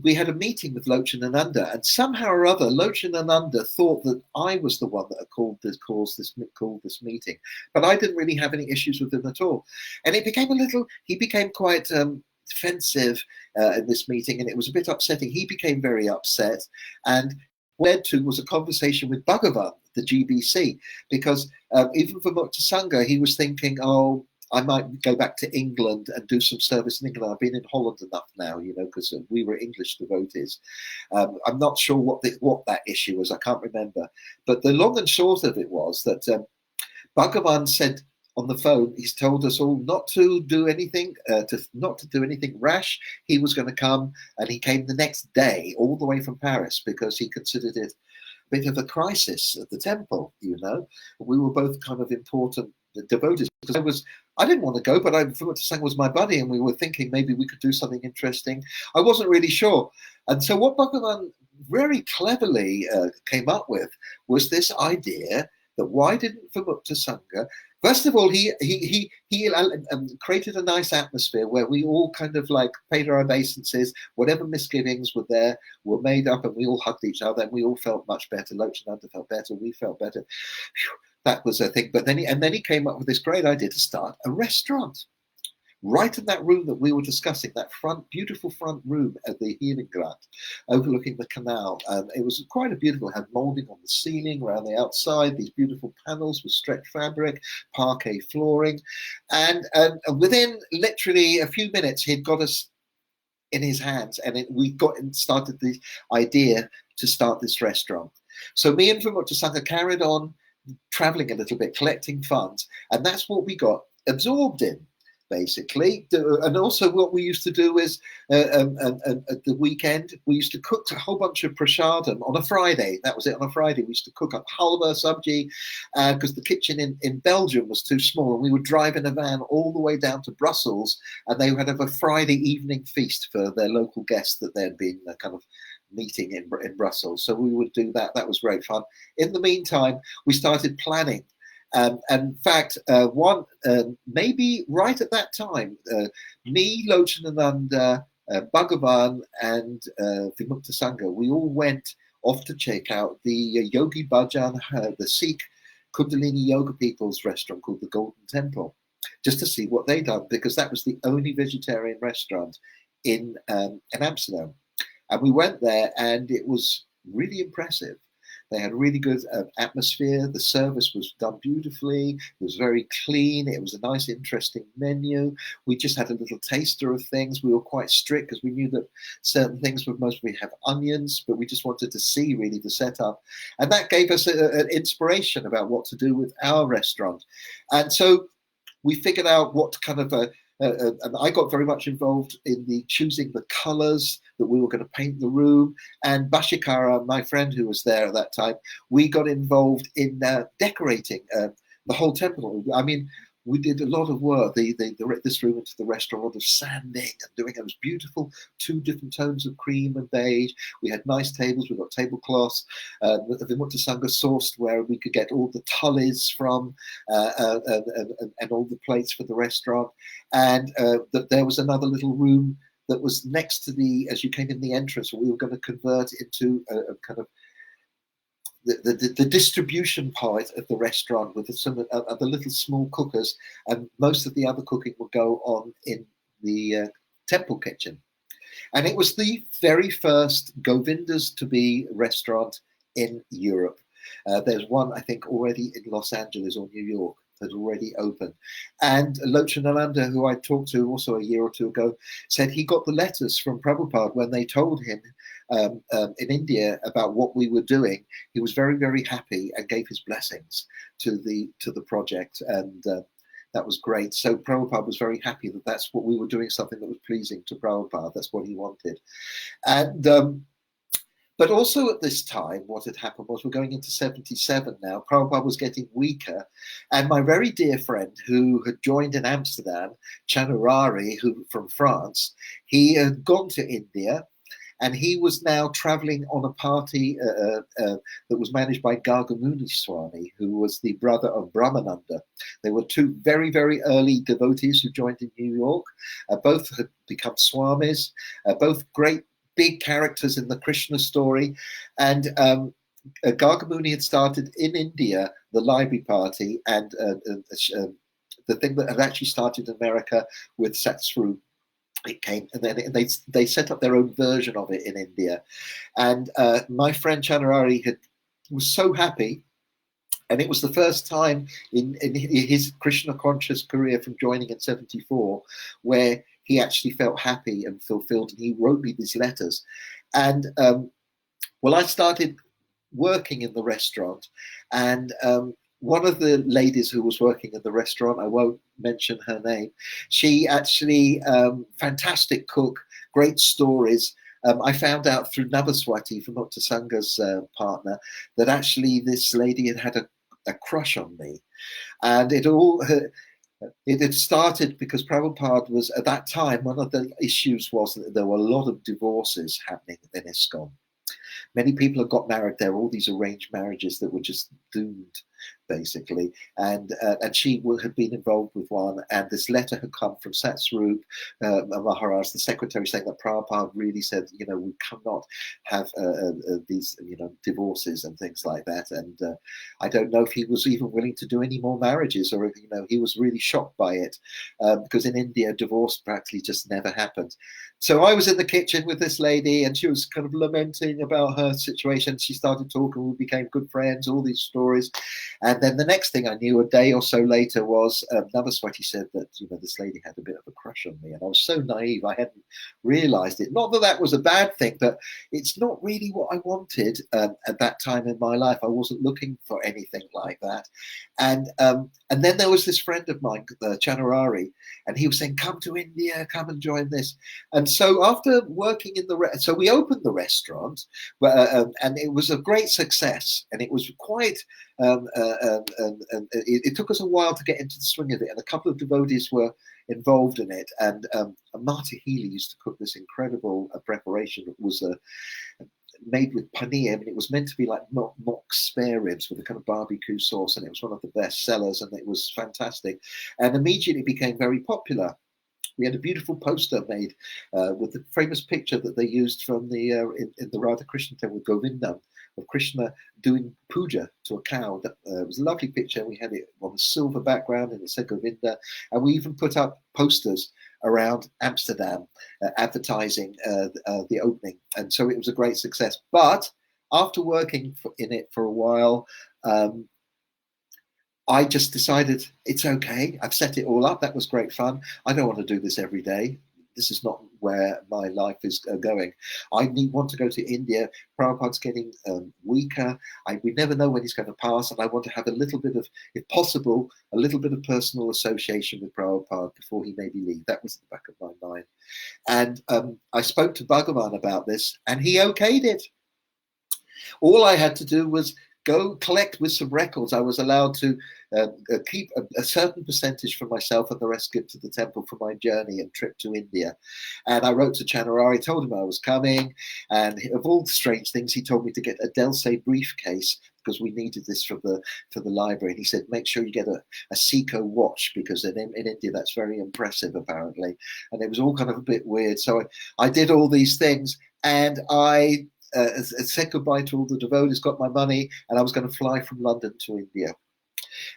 we had a meeting with Lochanananda, and somehow or other Lochanananda thought that I was the one that had called this meeting, but I didn't really have any issues with him at all. And he became quite defensive in this meeting, and it was a bit upsetting. He became very upset, and led to was a conversation with Bhagavan, the GBC, because even for Mukta Sangha, he was thinking, oh, I might go back to England and do some service in England. I've been in Holland enough now, because we were English devotees. I'm not sure what that issue was. I can't remember. But the long and short of it was that Bhagavan said, on the phone, he's told us all not to do anything, not to do anything rash. He was going to come, and he came the next day, all the way from Paris, because he considered it a bit of a crisis at the temple. We were both kind of important devotees, because I didn't want to go, but Vrindavana Sangha was my buddy, and we were thinking maybe we could do something interesting. I wasn't really sure, and so what Bhagavan very cleverly came up with was this idea that why didn't Vrindavana Sangha, first of all, he created a nice atmosphere where we all kind of like paid our obeisances, whatever misgivings were there were made up, and we all hugged each other, and we all felt much better. Lochananda felt better, we felt better. Whew, that was a thing. But then he came up with this great idea to start a restaurant. Right in that room that we were discussing, that beautiful front room at the healing grat, overlooking the canal. It was quite a beautiful, it had molding on the ceiling, around the outside, these beautiful panels with stretched fabric, parquet flooring. And within literally a few minutes, he'd got us in his hands, and we started the idea to start this restaurant. So me and Vrindavana Sangha carried on traveling a little bit, collecting funds, and that's what we got absorbed in, basically. And also what we used to do is at the weekend, we used to cook a whole bunch of prasadam on a Friday. That was it, on a Friday. We used to cook up halva, sabji, because the kitchen in Belgium was too small, and we would drive in a van all the way down to Brussels, and they would have a Friday evening feast for their local guests that they'd been kind of meeting in Brussels. So we would do that. That was great fun. In the meantime, we started planning. And in fact, maybe right at that time, me, Lochananda, Bhagavan, and Vimukta Sangha, we all went off to check out the Yogi Bhajan, the Sikh Kundalini Yoga people's restaurant called the Golden Temple, just to see what they'd done, because that was the only vegetarian restaurant in Amsterdam. And we went there, and it was really impressive. They had a really good atmosphere. The service was done beautifully. It was very clean. It was a nice, interesting menu. We just had a little taster of things. We were quite strict because we knew that certain things would mostly have onions, but we just wanted to see really the setup. And that gave us an inspiration about what to do with our restaurant. And so we figured out what kind of and I got very much involved in choosing the colours that we were going to paint the room. And Bashikara, my friend who was there at that time, we got involved in decorating the whole temple. I mean, we did a lot of work. This room into the restaurant, a lot of sanding and doing it. It was beautiful, 2 different tones of cream and beige. We had nice tables. We got tablecloths. The Vimukta Sangha sourced where we could get all the tullies from and all the plates for the restaurant. And that there was another little room that was next to as you came in the entrance, we were going to convert into a kind of the distribution part of the restaurant with some of the little small cookers, and most of the other cooking will go on in the temple kitchen. And it was the very first Govinda's to be restaurant in Europe. There's one, I think, already in Los Angeles or New York had already opened. And Lochananda, who I talked to also a year or two ago, said he got the letters from Prabhupada when they told him in India about what we were doing. He was very, very happy and gave his blessings to the project. And that was great. So Prabhupada was very happy that that's what we were doing, something that was pleasing to Prabhupada. That's what he wanted. And but also at this time, what had happened was we're going into 77 now. Prabhupada was getting weaker. And my very dear friend who had joined in Amsterdam, Chanurari, who from France, he had gone to India. And he was now traveling on a party that was managed by Gargamuni Swami, who was the brother of Brahmananda. They were 2 very, very early devotees who joined in New York. Both had become Swamis, both great big characters in the Krishna story. And Gargamuni had started in India the library party, and the thing that had actually started in America with Satsru. It came, and then they set up their own version of it in India. And my friend Chanurari was so happy, and it was the first time in his Krishna conscious career from joining in 74 where he actually felt happy and fulfilled, and he wrote me these letters. And well, I started working in the restaurant, and one of the ladies who was working in the restaurant, I won't mention her name, she actually, fantastic cook, great stories. I found out through Navaswati, from Dr. Sanga's partner, that actually this lady had a crush on me. And it had started because Prabhupada was, at that time, one of the issues was that there were a lot of divorces happening in Iskcon. Many people had got married there, all these arranged marriages that were just doomed, basically. And she had been involved with one, and this letter had come from Satsvarup Maharaj, the secretary, saying that Prabhupada really said, you know, we cannot have these, you know, divorces and things like that. And I don't know if he was even willing to do any more marriages, or if, you know, he was really shocked by it, because in India, divorce practically just never happened. So I was in the kitchen with this lady, and she was kind of lamenting about her situation. She started talking, we became good friends, all these stories. And then the next thing I knew, a day or so later, was Navaswati said that, you know, this lady had a bit of a crush on me. And I was so naive, I hadn't realized it. Not that that was a bad thing, but it's not really what I wanted at that time in my life. I wasn't looking for anything like that. And then there was this friend of mine, Chanarari, and he was saying, come to India, come and join this. And so after working in so we opened the restaurant, and it was a great success. And it was quite, it took us a while to get into the swing of it. And a couple of devotees were involved in it. And Marta Healy used to cook this incredible preparation. It was made with paneer, and it was meant to be like mock spare ribs with a kind of barbecue sauce, and it was one of the best sellers, and it was fantastic, and immediately became very popular. We had a beautiful poster made with the famous picture that they used from the in the Radha Krishna temple with Govinda, of Krishna doing puja to a cow. It was a lovely picture. We had it on a silver background, and it said Govinda, and we even put up posters around Amsterdam advertising the opening, and so it was a great success. But after working in it for a while, I just decided it's okay. I've set it all up. That was great fun. I don't want to do this every day. This is not where my life is going. I want to go to India. Prabhupada's getting weaker. We never know when he's going to pass, and I want to have a little bit of, if possible, a little bit of personal association with Prabhupada before he maybe leave. That was in the back of my mind. And I spoke to Bhagavan about this, and he okayed it. All I had to do was go collect with some records. I was allowed to keep a certain percentage for myself, and the rest give to the temple for my journey and trip to India. And I wrote to Chanarari, told him I was coming, and of all the strange things, he told me to get a Delsey briefcase because we needed this for the library. And he said, make sure you get a Seiko watch, because in India that's very impressive apparently. And it was all kind of a bit weird. So I did all these things, and I said goodbye to all the devotees, got my money, and I was going to fly from London to India.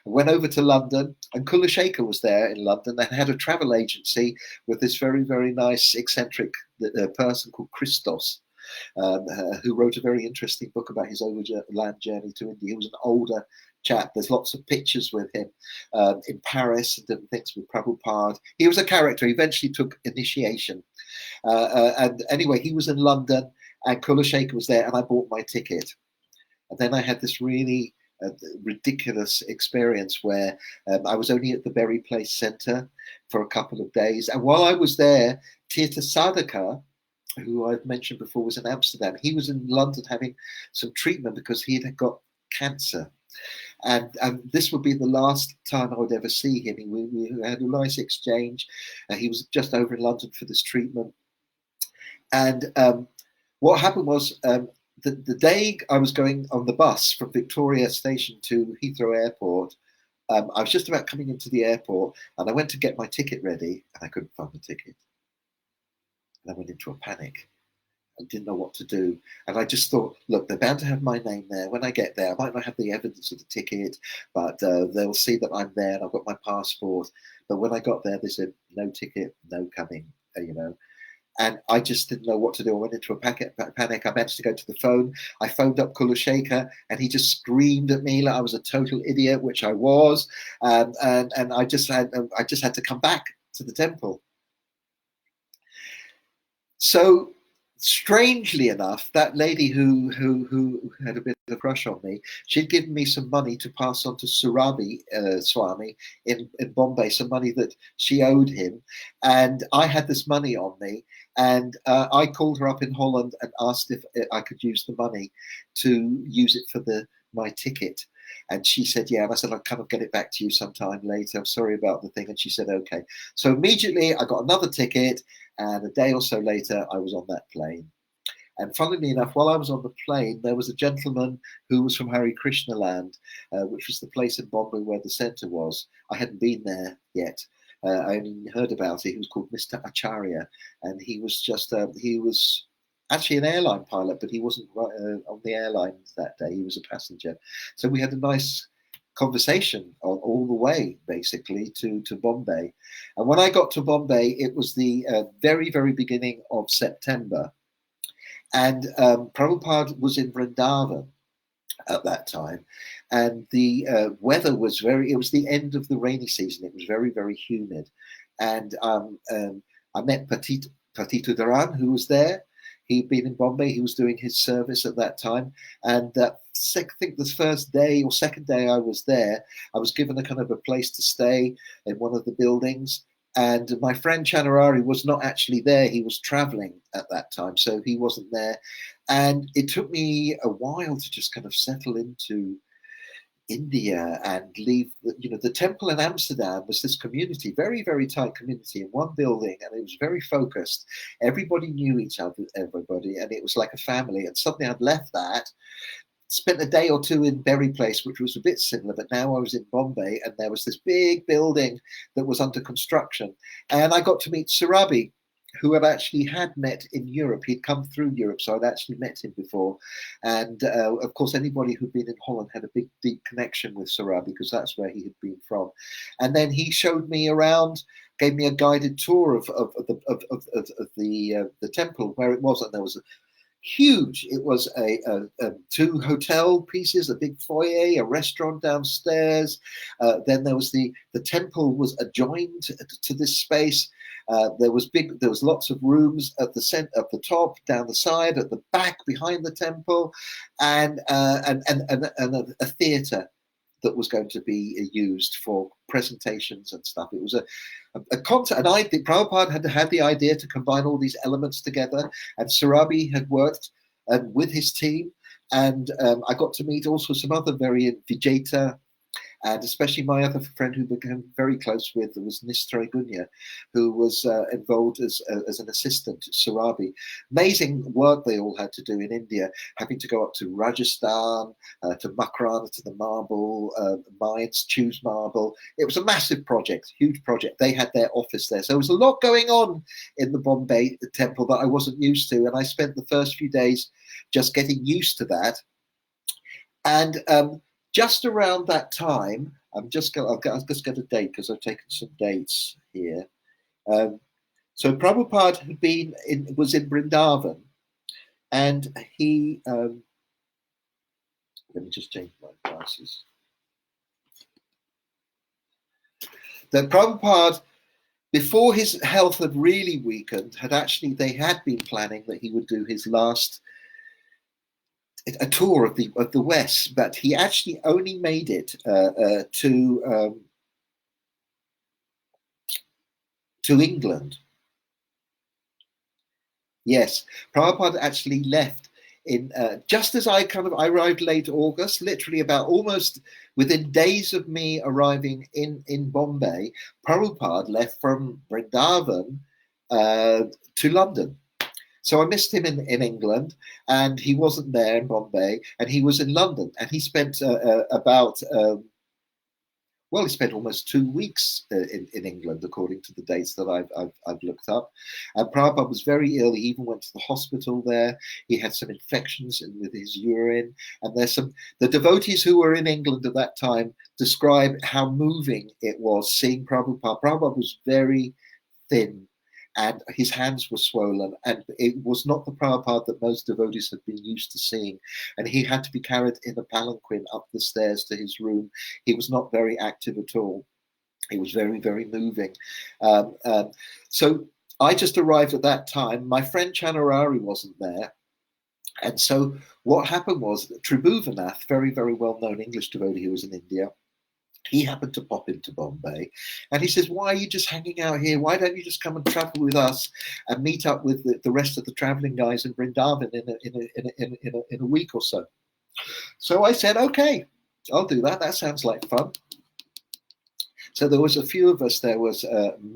I went over to London, and Kulashekar was there in London. They had a travel agency with this very, very nice, eccentric person called Christos, who wrote a very interesting book about his overland journey to India. He was an older chap. There's lots of pictures with him in Paris and different things with Prabhupada. He was a character. He eventually took initiation. And anyway, he was in London, and Kulashekar was there, and I bought my ticket. And then I had this really ridiculous experience where I was only at the Berry Place Centre for a couple of days. And while I was there, Tirtha Sadhaka, who I've mentioned before, was in Amsterdam. He was in London having some treatment because he had got cancer. And this would be the last time I would ever see him. We had a nice exchange. He was just over in London for this treatment. And what happened was the day I was going on the bus from Victoria Station to Heathrow Airport, I was just about coming into the airport, and I went to get my ticket ready, and I couldn't find the ticket. And I went into a panic. I didn't know what to do. And I just thought, look, they're bound to have my name there. When I get there, I might not have the evidence of the ticket, but they'll see that I'm there and I've got my passport. But when I got there, they said, no ticket, no coming, you know. And I just didn't know what to do. I went into a panic. I managed to go to the phone. I phoned up Kulashekar, and he just screamed at me like I was a total idiot, which I was. And I just had to come back to the temple. So strangely enough, that lady who had a bit of a crush on me, she'd given me some money to pass on to Surabi Swami in Bombay, some money that she owed him. And I had this money on me. And I called her up in Holland and asked if I could use the money to use it for my ticket. And she said, yeah. And I said, I'll kind of get it back to you sometime later. I'm sorry about the thing. And she said, okay. So immediately I got another ticket. And a day or so later, I was on that plane. And funnily enough, while I was on the plane, there was a gentleman who was from Hare Krishna land, which was the place in Bombay where the center was. I hadn't been there yet. I only heard about it. He was called Mr. Acharya. And he was he was actually an airline pilot, but he wasn't on the airline that day. He was a passenger. So we had a nice conversation all the way basically to Bombay. And when I got to Bombay, it was the very, very beginning of September. And Prabhupada was in Vrindavana at that time. And the weather was it was the end of the rainy season. It was very, very humid. And I met Patitudaran, who was there. He'd been in Bombay. He was doing his service at that time. And I think the first day or second day I was there, I was given a kind of a place to stay in one of the buildings. And my friend Chanarari was not actually there. He was traveling at that time, so he wasn't there. And it took me a while to just kind of settle into India and leave. The temple in Amsterdam was this community, very, very tight community in one building, and it was very focused. Everybody knew each other, everybody, and it was like a family. And suddenly I'd left that, spent a day or two in Berry Place, which was a bit similar, but now I was in Bombay, and there was this big building that was under construction. And I got to meet Surabi, who I actually had met in Europe. He'd come through Europe, so I'd actually met him before. And of course, anybody who'd been in Holland had a big, deep connection with Surabi because that's where he had been from. And then he showed me around, gave me a guided tour of the temple, where it was, and there was huge. It was two hotel pieces, a big foyer, a restaurant downstairs. Then there was the temple was adjoined to this space. There was lots of rooms at the center, at the top, down the side, at the back, behind the temple, and a theatre that was going to be used for presentations and stuff. It was a concept, and I think Prabhupada had the idea to combine all these elements together, and Surabi had worked with his team, and I got to meet also some other very Vijayta, and especially my other friend who became very close with was Nistra Gunya, who was involved as an assistant to Surabi. Amazing work they all had to do in India, having to go up to Rajasthan, to Makrana, to the marble mines, choose marble. It was a massive project, huge project. They had their office there. So there was a lot going on in the Bombay temple that I wasn't used to. And I spent the first few days just getting used to that. And just around that time, I'll just get a date because I've taken some dates here. So Prabhupada was in Vrindavan, and he let me just change my glasses. That Prabhupada, before his health had really weakened, they had been planning that he would do his last a tour of the West, but he actually only made it to England. Yes, Prabhupada actually left in just as I arrived late August, literally about almost within days of me arriving in Bombay. Prabhupada left from Vrindavan to London. So I missed him in England, and he wasn't there in Bombay, and he was in London, and he spent he spent almost 2 weeks in England, according to the dates that I've looked up. And Prabhupada was very ill. He even went to the hospital there. He had some infections with his urine. And the devotees who were in England at that time describe how moving it was seeing Prabhupada. Prabhupada was very thin, and his hands were swollen, and it was not the Prabhupada that most devotees had been used to seeing. And he had to be carried in a palanquin up the stairs to his room. He was not very active at all. It was very, very moving. So I just arrived at that time. My friend Chanarari wasn't there. And so what happened was that Tribhuvannath, very, very well-known English devotee who was in India, he happened to pop into Bombay, and he says, why are you just hanging out here? Why don't you just come and travel with us and meet up with the rest of the traveling guys in Vrindavan in a week or so? So I said, okay, I'll do that. That sounds like fun. So there was a few of us. There was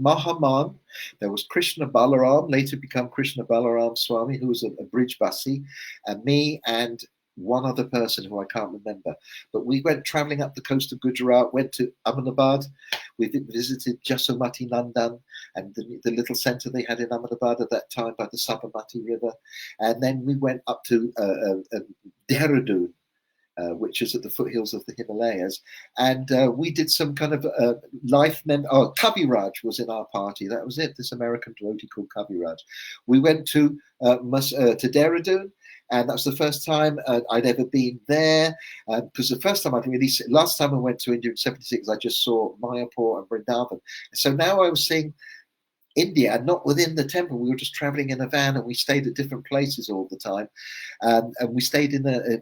Mahaman, there was Krishna Balaram, later become Krishna Balaram Swami, who was a bridge basi, and me and one other person who I can't remember. But we went traveling up the coast of Gujarat, went to Ahmedabad. We visited Jasomati Nandan and the little center they had in Ahmedabad at that time by the Sabarmati River. And then we went up to Dehradun, which is at the foothills of the Himalayas. And we did some kind of Kaviraj was in our party. That was it, this American devotee called Kaviraj. We went to Dehradun, and that was the first time I'd ever been there. Because the first time last time I went to India in '76, I just saw Mayapur and Vrindavan. So now I was seeing India, and not within the temple. We were just traveling in a van, and we stayed at different places all the time. And we stayed in a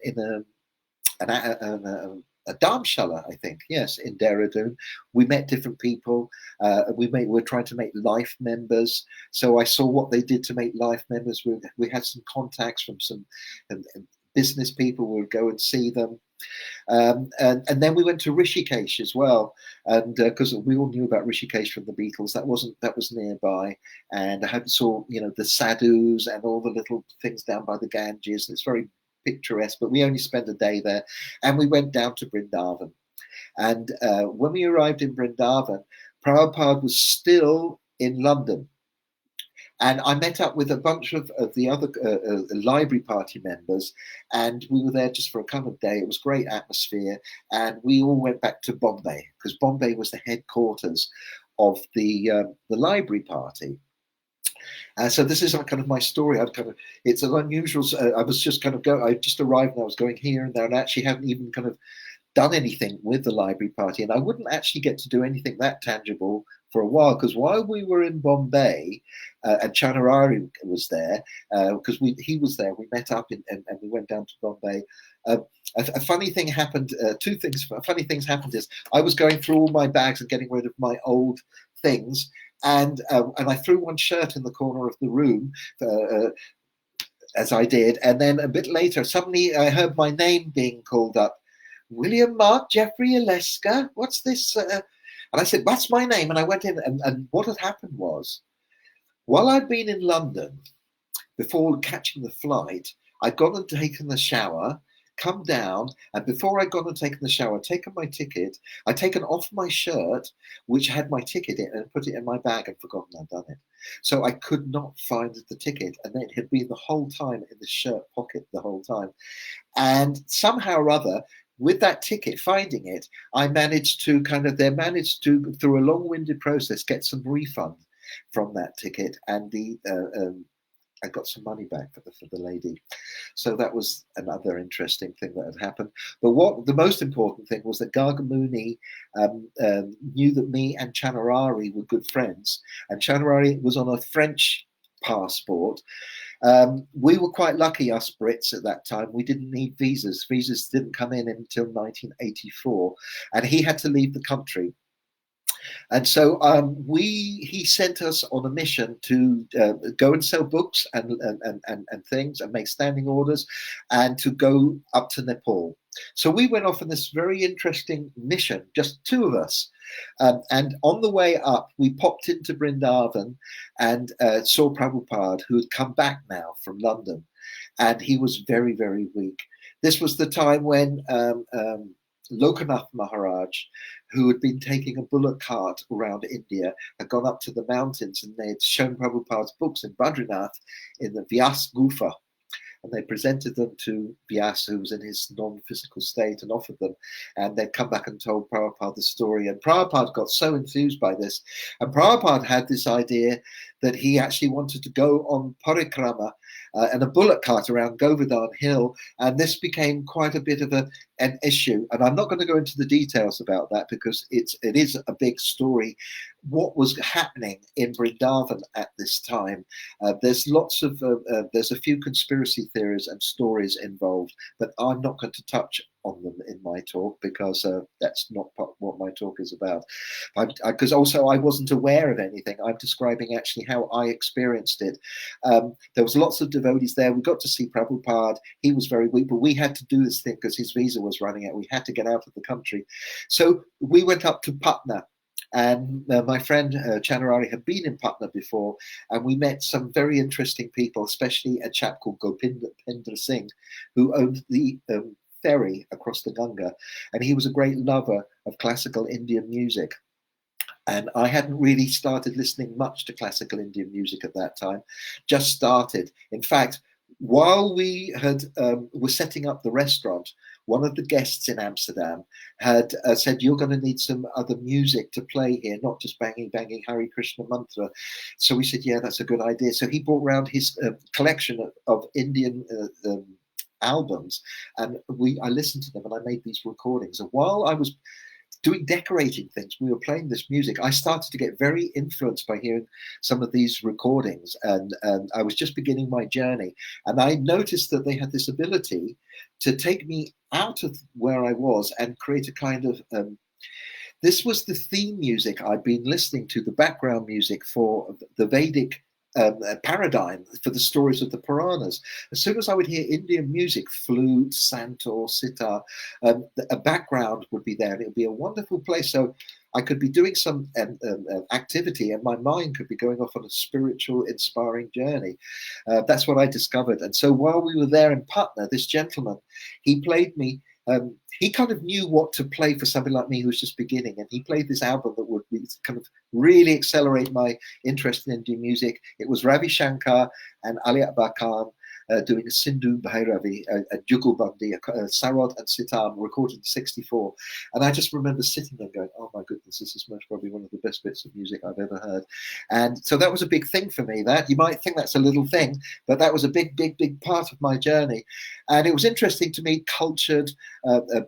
dharmshala, I think, yes, in Dehradun. We met different people. We're trying to make life members. So I saw what they did to make life members. We had some contacts from some business people. We would go and see them. And then we went to Rishikesh as well, and because we all knew about Rishikesh from the Beatles, that was nearby, and I saw the sadhus and all the little things down by the Ganges. It's very picturesque, but we only spent a day there, and we went down to Vrindavan. And when we arrived in Vrindavan, Prabhupada was still in London, and I met up with a bunch of the other library party members, and we were there just for a couple of days. It was great atmosphere, and we all went back to Bombay, because Bombay was the headquarters of the library party. So this is kind of my story. It's an unusual. I was just kind of I just arrived and I was going here and there, and actually hadn't even kind of done anything with the library party, and I wouldn't actually get to do anything that tangible for a while, because while we were in Bombay, and Chanarari was there, because he was there, we met up and we went down to Bombay. A funny thing happened. Funny things happened is I was going through all my bags and getting rid of my old things. And I threw one shirt in the corner of the room, as I did. And then a bit later, suddenly I heard my name being called up. William Mark Jeffrey Aleska, what's this? And I said, that's my name. And I went in, and what had happened was, while I'd been in London, before catching the flight, I'd gone and taken the shower, come down, and before I'd gone and taken the shower, taken my ticket, I'd taken off my shirt, which had my ticket in, and put it in my bag and forgotten I'd done it. So I could not find the ticket, and it had been the whole time in the shirt pocket the whole time. And somehow or other, with that ticket, finding it, I managed to through a long-winded process, get some refund from that ticket, and I got some money back for the lady. So that was another interesting thing that had happened. But what the most important thing was that Gargamuni knew that me and Chanarari were good friends, and Chanarari was on a French passport. We were quite lucky, us Brits, at that time. We didn't need visas. Visas didn't come in until 1984, and he had to leave the country. And so he sent us on a mission to go and sell books and things and make standing orders, and to go up to Nepal. So we went off on this very interesting mission, just two of us. And on the way up, we popped into Vrindavan and saw Prabhupada, who had come back now from London. And he was very, very weak. This was the time when Lokanath Maharaj, who had been taking a bullock cart around India, had gone up to the mountains, and they had shown Prabhupada's books in Badrinath in the Vyas Gufa. And they presented them to Vyas, who was in his non-physical state, and offered them. And they'd come back and told Prabhupada the story. And Prabhupada got so enthused by this. And Prabhupada had this idea that he actually wanted to go on parikrama and a bullock cart around Govardhan Hill. And this became quite a bit of an issue, and I'm not going to go into the details about that because it is a big story. What was happening in Vrindavan at this time? There's a few conspiracy theories and stories involved, but I'm not going to touch on them in my talk because that's not what my talk is about. Because also I wasn't aware of anything. I'm describing actually how I experienced it. There was lots of devotees there. We got to see Prabhupada. He was very weak, but we had to do this thing because his visa was running out. We had to get out of the country. So we went up to Patna. And my friend Chanarari had been in Patna before, and we met some very interesting people, especially a chap called Gopindra Singh, who owned the ferry across the Ganga, and he was a great lover of classical Indian music. And I hadn't really started listening much to classical Indian music at that time, just started. In fact, while we were setting up the restaurant, one of the guests in Amsterdam had said, "You're going to need some other music to play here, not just banging Hare Krishna mantra." So we said, "Yeah, that's a good idea." So he brought around his collection of Indian albums, and I listened to them, and I made these recordings. And while I was doing decorating things, we were playing this music, I started to get very influenced by hearing some of these recordings, and I was just beginning my journey, and I noticed that they had this ability to take me out of where I was and create a kind of this was the theme music I'd been listening to, the background music for the Vedic paradigm for the stories of the Puranas. As soon as I would hear Indian music, flute, santur, sitar, a background would be there, and it would be a wonderful place. So I could be doing some activity, and my mind could be going off on a spiritual, inspiring journey. That's what I discovered. And so while we were there in Patna, this gentleman, he played me. He kind of knew what to play for somebody like me who was just beginning, and he played this album that would be kind of really accelerate my interest in Indian music. It was Ravi Shankar and Ali Akbar Khan doing a Sindhu Bhairavi, a Jugalbandi, a Sarod and Sitar, recorded in '64. And I just remember sitting there going, "Oh my goodness, this is most probably one of the best bits of music I've ever heard." And so that was a big thing for me. That you might think that's a little thing, but that was a big part of my journey. And it was interesting to meet cultured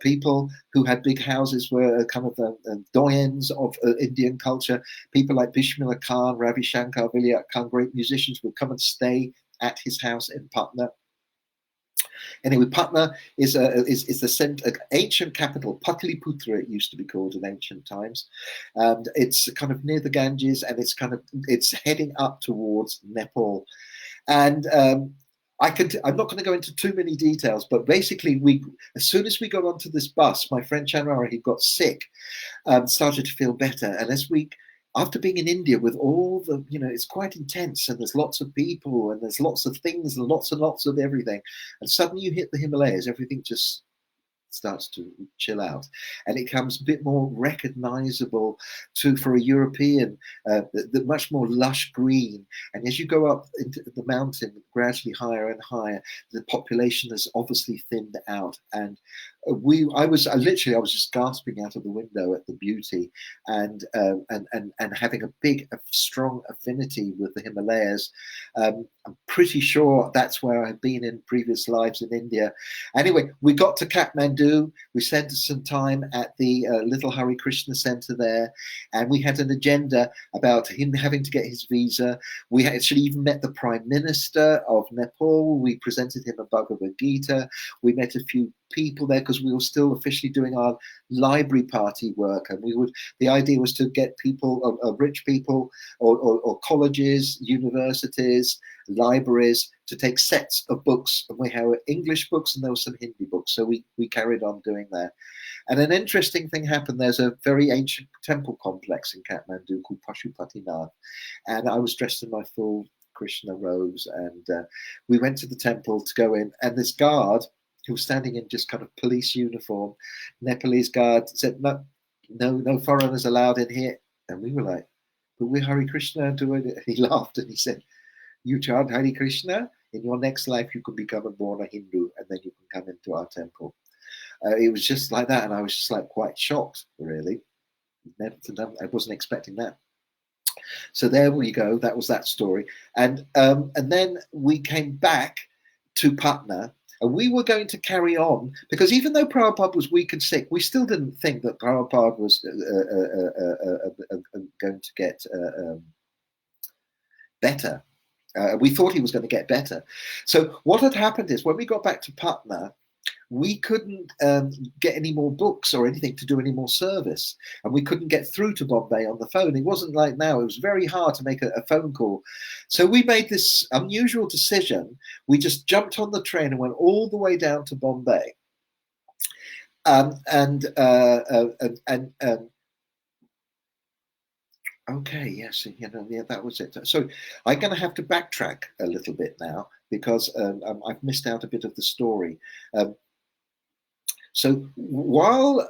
people who had big houses, were kind of doyens of Indian culture. People like Bishmillah Khan, Ravi Shankar, Vilayat Khan, great musicians, would come and stay at his house in Patna. Anyway, Patna is the ancient capital. Patliputra, it used to be called in ancient times, and it's kind of near the Ganges, and it's heading up towards Nepal. And I'm not going to go into too many details, but basically, as soon as we got onto this bus, my friend Chanara, he got sick, started to feel better, and after being in India with all the, it's quite intense, and there's lots of people, and there's lots of things, and lots of everything. And suddenly you hit the Himalayas, everything just starts to chill out, and it becomes a bit more recognizable for a European, the much more lush green. And as you go up into the mountain, gradually higher and higher, the population has obviously thinned out. And I was just gasping out of the window at the beauty, and having a strong affinity with the Himalayas. I'm pretty sure that's where I've been in previous lives in India. Anyway, we got to Kathmandu. We spent some time at the little Hare Krishna center there, and we had an agenda about him having to get his visa. We actually even met the Prime Minister of Nepal. We presented him a Bhagavad Gita. We met a few people there because we were still officially doing our library party work, and the idea was to get people, rich people, or colleges, universities, libraries, to take sets of books, and we had English books and there were some Hindi books, so we carried on doing that. And an interesting thing happened. There's a very ancient temple complex in Kathmandu called Pashupatinath, and I was dressed in my full Krishna robes, and we went to the temple to go in, and this guard who was standing in just kind of police uniform, Nepalese guard, said, no foreigners allowed in here. And we were like, "But we're Hare Krishna doing it." And he laughed and he said, "You chant Hare Krishna, in your next life you can become born a Hindu, and then you can come into our temple." It was just like that, and I was just like quite shocked, really. I wasn't expecting that. So there we go. That was that story. And then we came back to Patna. And we were going to carry on, because even though Prabhupada was weak and sick, we still didn't think that Prabhupada was going to get better. We thought he was going to get better. So what had happened is, when we got back to Patna, we couldn't get any more books or anything to do any more service, and we couldn't get through to Bombay on the phone. It wasn't like now. It was very hard to make a phone call. So we made this unusual decision. We just jumped on the train and went all the way down to Bombay. Okay, yes, yeah, that was it. So I'm going to have to backtrack a little bit now, because I've missed out a bit of the story. So while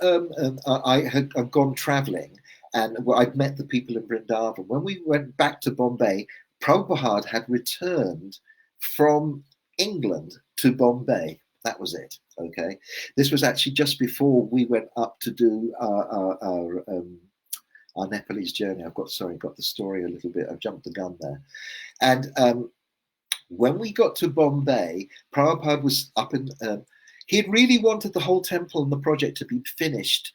I had gone traveling, and I'd met the people in Vrindavan, when we went back to Bombay, Prabhupada had returned from England to Bombay. That was it. Okay, this was actually just before we went up to do our Nepalese journey. Got the story a little bit. I've jumped the gun there. And when we got to Bombay, Prabhupada was up in. He had really wanted the whole temple and the project to be finished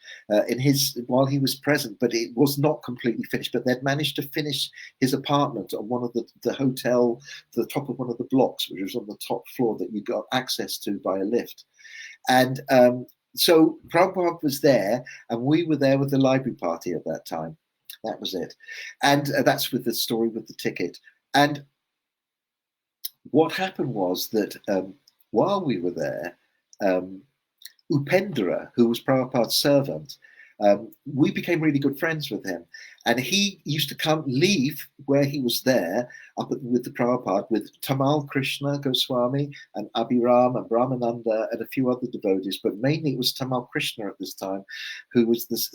while he was present, but it was not completely finished. But they'd managed to finish his apartment on one of the hotel, the top of one of the blocks, which was on the top floor that you got access to by a lift. And so Prabhupada was there, and we were there with the library party at that time. That was it. And that's with the story with the ticket. And what happened was that while we were there, Upendra, who was Prabhupada's servant, we became really good friends with him. And he used to leave where he was there with the Prabhupada, with Tamal Krishna Goswami and Abhiram and Brahmananda and a few other devotees, but mainly it was Tamal Krishna at this time, who was this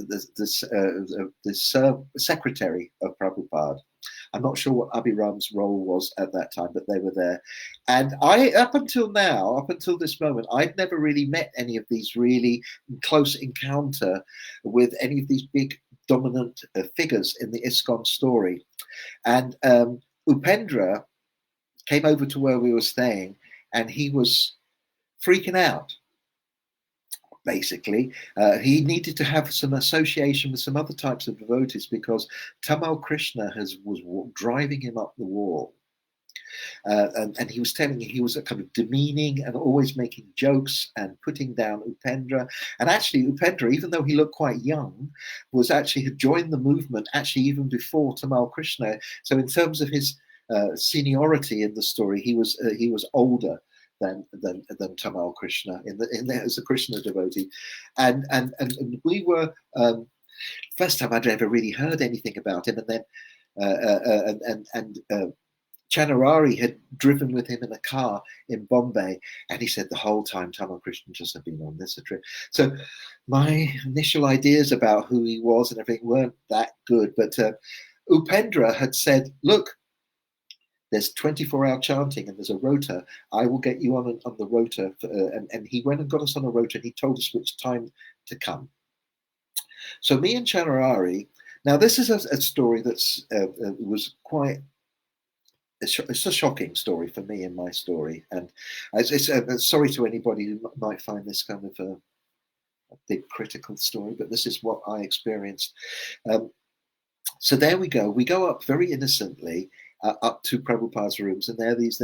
secretary of Prabhupada. I'm not sure what Abhiram's role was at that time, but they were there. And up until this moment, I'd never really met any of these really close encounter with any of these big dominant figures in the Iskcon story. And Upendra came over to where we were staying, and he was freaking out. Basically, he needed to have some association with some other types of devotees, because Tamal Krishna was driving him up the wall. And he was telling me he was a kind of demeaning and always making jokes and putting down Upendra. And actually, Upendra, even though he looked quite young, had joined the movement actually even before Tamal Krishna. So in terms of his seniority in the story, he was older than Tamal Krishna as a Krishna devotee. And we were first time I'd ever really heard anything about him. And then Chanarari had driven with him in a car in Bombay, and he said the whole time Tamal Krishna just had been on this trip. So my initial ideas about who he was and everything weren't that good, but Upendra had said, look, there's 24-hour chanting and there's a rota. I will get you on the rota. And he went and got us on a rota, and he told us which time to come. So me and Chanarari, now this is a story that's was quite, it's a shocking story for me in my story. And it's sorry to anybody who might find this kind of a big critical story, but this is what I experienced. So there we go. We go up very innocently up to Prabhupada's rooms, and there's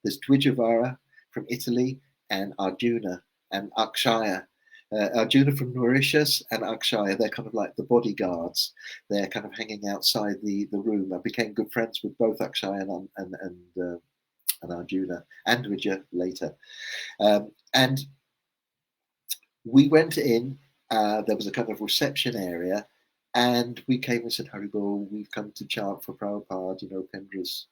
Dvijavara from Italy, and Arjuna and Akshaya. Arjuna from Mauritius and Akshaya, they're kind of like the bodyguards. They're kind of hanging outside the room. I became good friends with both Akshaya and Arjuna, and Dvija later. And we went in, there was a kind of reception area, and we came and said, Haribol, we've come to chant for Prabhupada, Upendra's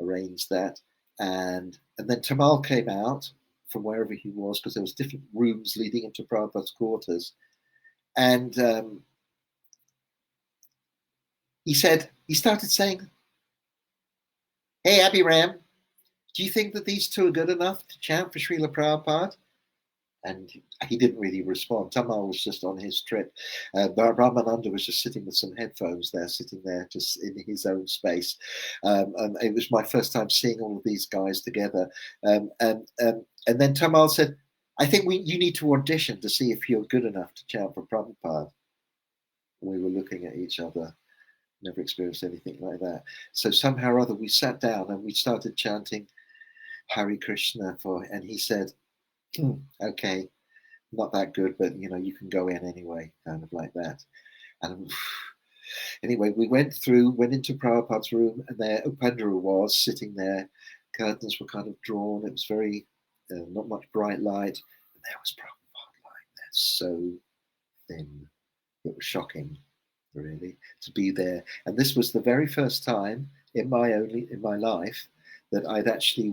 arranged that. And then Tamal came out from wherever he was, because there was different rooms leading into Prabhupada's quarters. And he started saying, hey, Abhiram, do you think that these two are good enough to chant for Srila Prabhupada? And he didn't really respond. Tamal was just on his trip. Brahmananda was just sitting with some headphones there, sitting there just in his own space. And it was my first time seeing all of these guys together. And And then Tamal said, I think you need to audition to see if you're good enough to chant for Prabhupada. We were looking at each other, never experienced anything like that. So somehow or other we sat down and we started chanting Hare Krishna and he said, okay, not that good, but you can go in anyway, kind of like that. And anyway, we went into Prabhupada's room, and there Upendra was sitting there. Curtains were kind of drawn. It was very, not much bright light. And there was Prabhupada lying there, so thin. It was shocking, really, to be there. And this was the very first time in my life that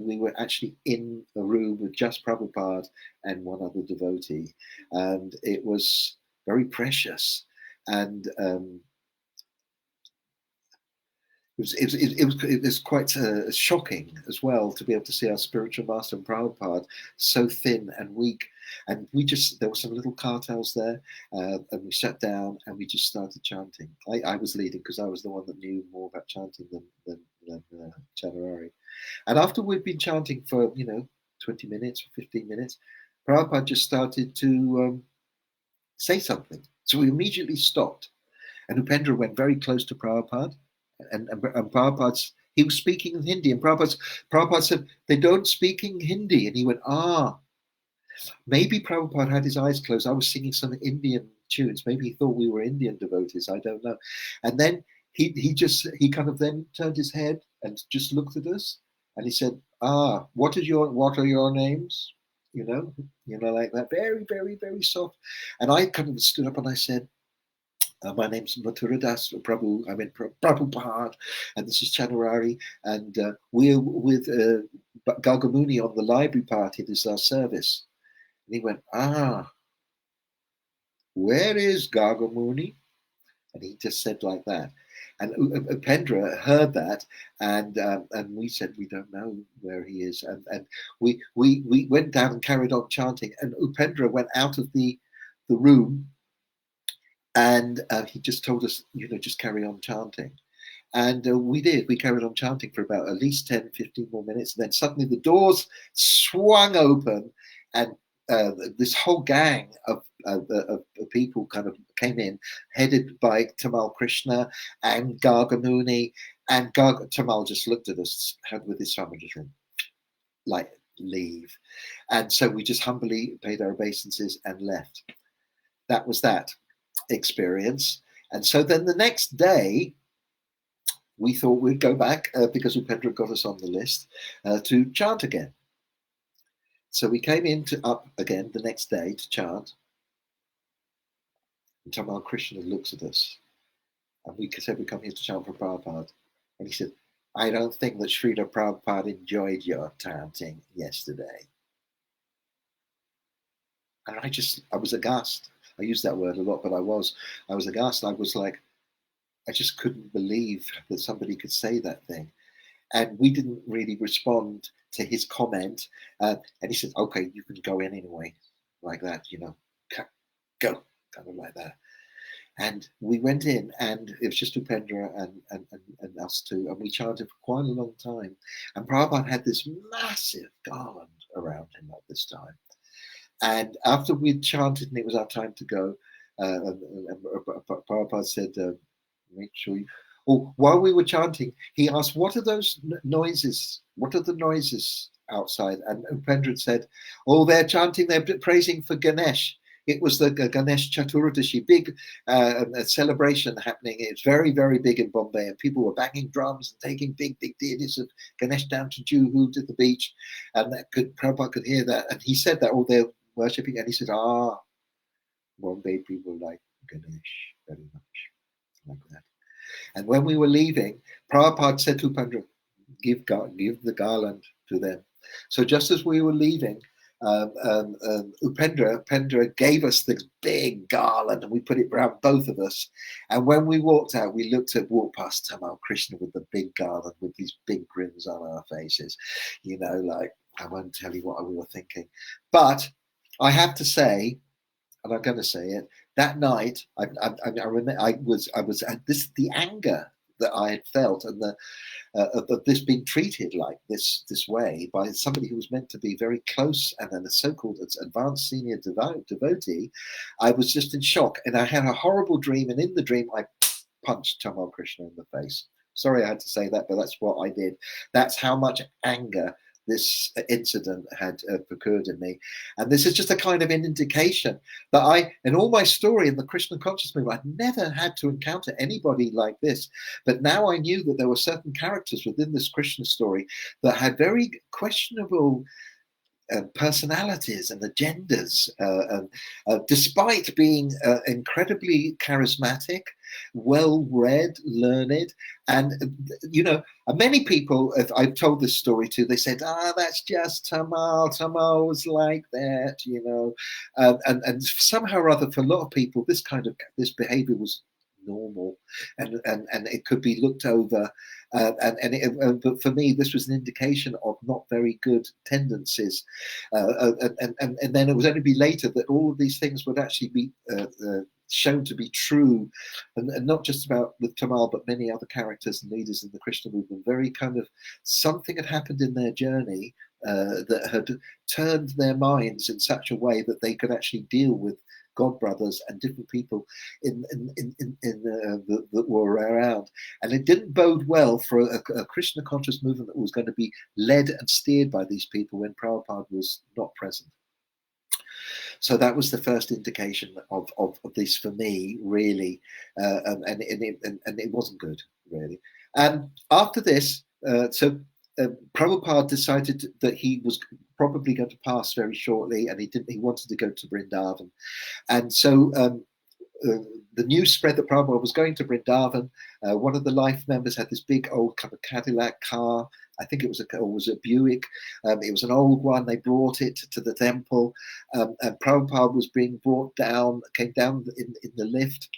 we were actually in a room with just Prabhupada and one other devotee. And it was very precious. And it was quite shocking as well to be able to see our spiritual master and Prabhupada so thin and weak. And there were some little cartels there, and we sat down and we just started chanting. I was leading because I was the one that knew more about chanting than January. And after we'd been chanting for 20 minutes or 15 minutes, Prabhupada just started to say something. So we immediately stopped, and Upendra went very close to Prabhupada. And Prabhupada, he was speaking in Hindi, and Prabhupada said, they don't speak in Hindi. And he went, maybe Prabhupada had his eyes closed. I was singing some Indian tunes. Maybe he thought we were Indian devotees. I don't know. And then he kind of then turned his head and just looked at us, and he said, what are your names? Like that. Very, very, very soft. And I kind of stood up and I said, my name's Mathuradas Prabhu. I mean Prabhupada, and this is Chanurari, and we're with Gagamuni on the library party. This is our service. And he went, where is Gagamuni? And he just said like that. And Upendra heard that, and we said we don't know where he is, and we went down and carried on chanting. And Upendra went out of the room. And he just told us, just carry on chanting. And we did. We carried on chanting for about at least 10, 15 more minutes. And then suddenly the doors swung open, and this whole gang of people kind of came in, headed by Tamal Krishna and Gargamuni. And Tamal just looked at us with his thumb and just went, like, leave. And so we just humbly paid our obeisances and left. That was that experience. And so then the next day we thought we'd go back because Upendra got us on the list to chant again. So we came up again the next day to chant, and Tamal Krishna looks at us, and we said we come here to chant for Prabhupada, and he said, I don't think that Srila Prabhupada enjoyed your chanting yesterday. And I was aghast. I use that word a lot, but I was aghast. I was like, I just couldn't believe that somebody could say that thing. And we didn't really respond to his comment. And he said, okay, you can go in anyway, like that, go, kind of like that. And we went in, and it was just Upendra and us two, and we chanted for quite a long time. And Prabhupada had this massive garland around him at this time. And after we'd chanted and it was our time to go, Prabhupada said, make sure you... while we were chanting, he asked, what are those noises? What are the noises outside? And Upendra said, they're chanting, they're praising for Ganesh. It was the Ganesh Chaturdashi, big celebration happening. It's very, very big in Bombay, and people were banging drums and taking big, big deities of Ganesh down to Juhu to the beach. And Prabhupada could hear that. And he said that, they're worshipping. And he said, Bombay people like Ganesh very much, like that. And when we were leaving, Prabhupada said to Upendra, give the garland to them. So just as we were leaving, Upendra gave us this big garland, and we put it around both of us. And when we walked out, we walked past Tamal Krishna with the big garland, with these big grins on our faces. Like, I won't tell you what we were thinking. But I have to say, and I'm going to say it, that night, I remember I was at the anger that I had felt, and of this being treated like this way by somebody who was meant to be very close and then a so-called advanced senior devotee, I was just in shock. And I had a horrible dream, and in the dream I punched Tamal Krishna in the face. Sorry I had to say that, but that's what I did. That's how much anger this incident had occurred in me. And this is just a kind of an indication that in all my story in the Krishna conscious movement, I'd never had to encounter anybody like this. But now I knew that there were certain characters within this Krishna story that had very questionable personalities and agendas, despite being incredibly charismatic, well-read, learned, and many people I've told this story to, they said, that's just Tamal. Tamal was like that, and somehow or other, for a lot of people, this behavior was normal, and it could be looked over, but for me this was an indication of not very good tendencies, and then it was only be later that all of these things would actually be shown to be true, and not just about with Tamal, but many other characters and leaders in the Krishna movement. Very kind of something had happened in their journey that had turned their minds in such a way that they could actually deal with God brothers and different people that were around, and it didn't bode well for a Krishna conscious movement that was going to be led and steered by these people when Prabhupada was not present. So that was the first indication of this for me, really, and it wasn't good, really. And after this, Prabhupada decided that he was probably going to pass very shortly, and he wanted to go to Vrindavan. And so the news spread that Prabhupada was going to Vrindavan. One of the life members had this big old kind of Cadillac car. I think it was a Buick. It was an old one. They brought it to the temple, and Prabhupada was being brought down, came down in the lift.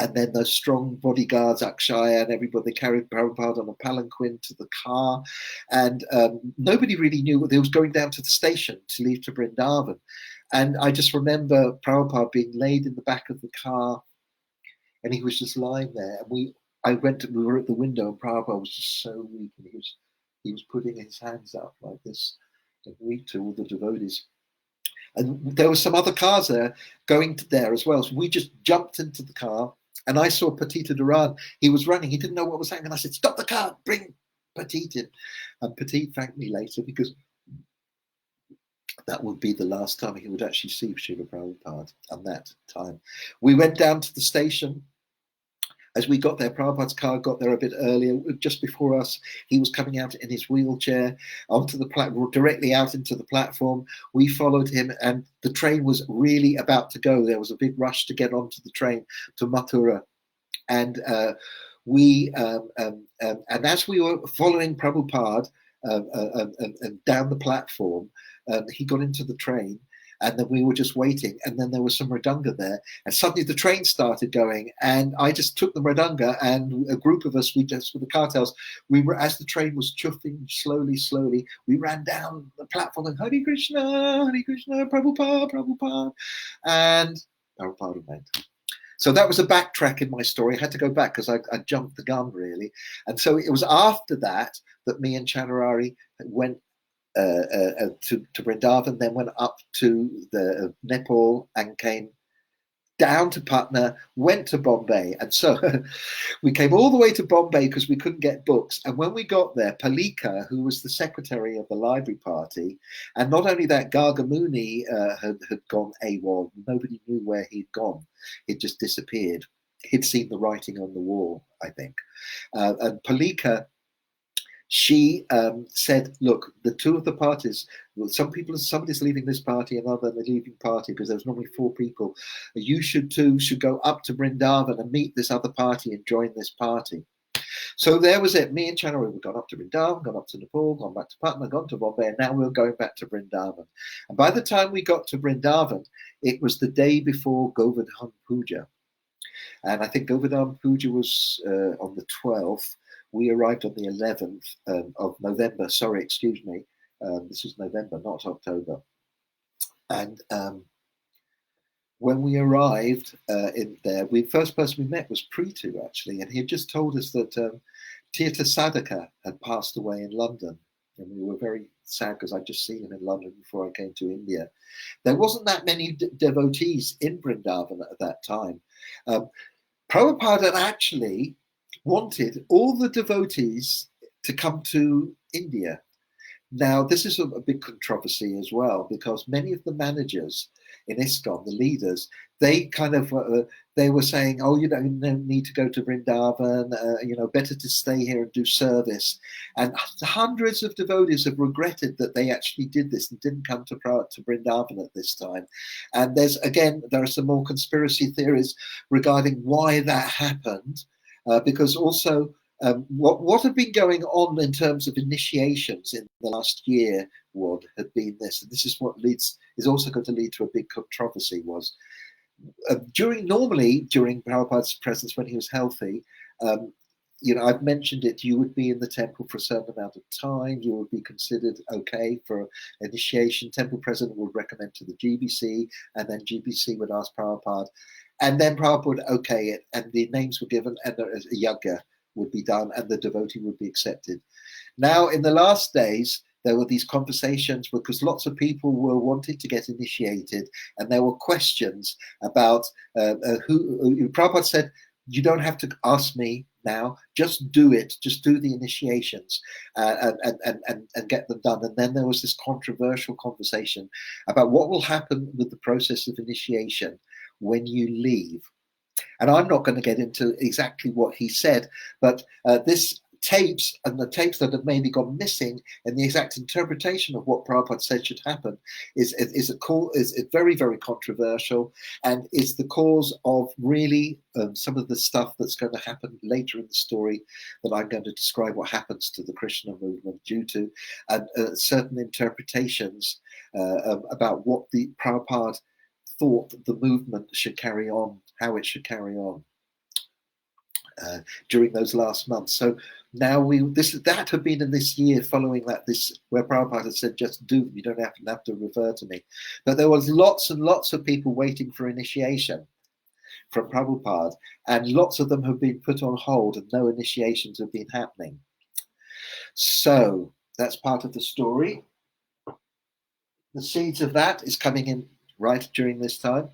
And then those strong bodyguards, Akshaya and everybody, they carried Prabhupada on a palanquin to the car. And nobody really knew what they was going down to the station to leave to Vrindavan. And I just remember Prabhupada being laid in the back of the car, and he was just lying there. And we were at the window, and Prabhupada was just so weak, and he was putting his hands up like this, and weak to all the devotees. And there were some other cars there going to there as well. So we just jumped into the car, and I saw Patita Duran. He was running. He didn't know what was happening. I said, "Stop the car, bring Petit in." And Petit thanked me later, because that would be the last time he would actually see Srila Prabhupada. And that time we went down to the station. As we got there, Prabhupada's car got there a bit earlier. Just before us, he was coming out in his wheelchair onto the platform, directly out into the platform. We followed him, and the train was really about to go. There was a big rush to get onto the train to Mathura, and and as we were following Prabhupada down the platform, he got into the train. And then we were just waiting, and then there was some Mridanga there, and suddenly the train started going, and I just took the Mridanga, and a group of us, with the cartels, as the train was chuffing slowly, we ran down the platform and Hare Krishna, Prabhupada, Prabhupada, and Prabhupada went. So that was a backtrack in my story. I had to go back because I jumped the gun, really. And so it was after that me and Chanarari went to Vrindavan, then went up to the Nepal and came down to Patna, went to Bombay. And so we came all the way to Bombay because we couldn't get books. And when we got there, Palika, who was the secretary of the library party, and not only that, Gargamuni had gone AWOL. Nobody knew where he'd gone. He'd just disappeared. He'd seen the writing on the wall, I think. And Palika, she said, look, the two of the parties, somebody's leaving this party, another leaving party, because there's normally 4 people. You should go up to Vrindavan and meet this other party and join this party. So there was it. Me and Chanarari, we've gone up to Vrindavan, gone up to Nepal, gone back to Patna, gone to Bombay, and now we're going back to Vrindavan. And by the time we got to Vrindavan, it was the day before Govardhan Puja. And I think Govardhan Puja was on the 12th. We arrived on the 11th of November. Sorry, excuse me. This is November, not October. And when we arrived in there, the first person we met was Preetu, actually, and he had just told us that Tirtha Sadaka had passed away in London. And we were very sad because I'd just seen him in London before I came to India. There wasn't that many devotees in Vrindavana at that time. Prabhupada had actually wanted all the devotees to come to India. Now, this is a big controversy as well, because many of the managers in Iskcon, the leaders, they kind of they were saying, "Oh, you don't need to go to Vrindavan. Better to stay here and do service." And hundreds of devotees have regretted that they actually did this and didn't come to Vrindavan at this time. And there are some more conspiracy theories regarding why that happened, because also. What had been going on in terms of initiations in the last year had been this, and this is what is also going to lead to a big controversy. Was during Prabhupada's presence when he was healthy, I've mentioned it, you would be in the temple for a certain amount of time, you would be considered okay for initiation. Temple president would recommend to the GBC, and then GBC would ask Prabhupada, and then Prabhupada would okay it, and the names were given, and a yagya would be done, and the devotee would be accepted. Now, in the last days, there were these conversations because lots of people were wanting to get initiated, and there were questions about who. Prabhupada said, "You don't have to ask me now. Just do it. Just do the initiations and get them done." And then there was this controversial conversation about what will happen with the process of initiation when you leave. And I'm not going to get into exactly what he said, but this tapes and the tapes that have maybe gone missing in the exact interpretation of what Prabhupada said should happen is very, very controversial, and is the cause of really some of the stuff that's going to happen later in the story that I'm going to describe what happens to the Krishna movement due to certain interpretations about what the Prabhupada thought the movement should carry on, how it should carry on during those last months. So now that had been in this year following that, where Prabhupada had said, "Just do, you don't have to refer to me." But there was lots and lots of people waiting for initiation from Prabhupada, and lots of them have been put on hold, and no initiations have been happening. So that's part of the story. The seeds of that is coming in right during this time.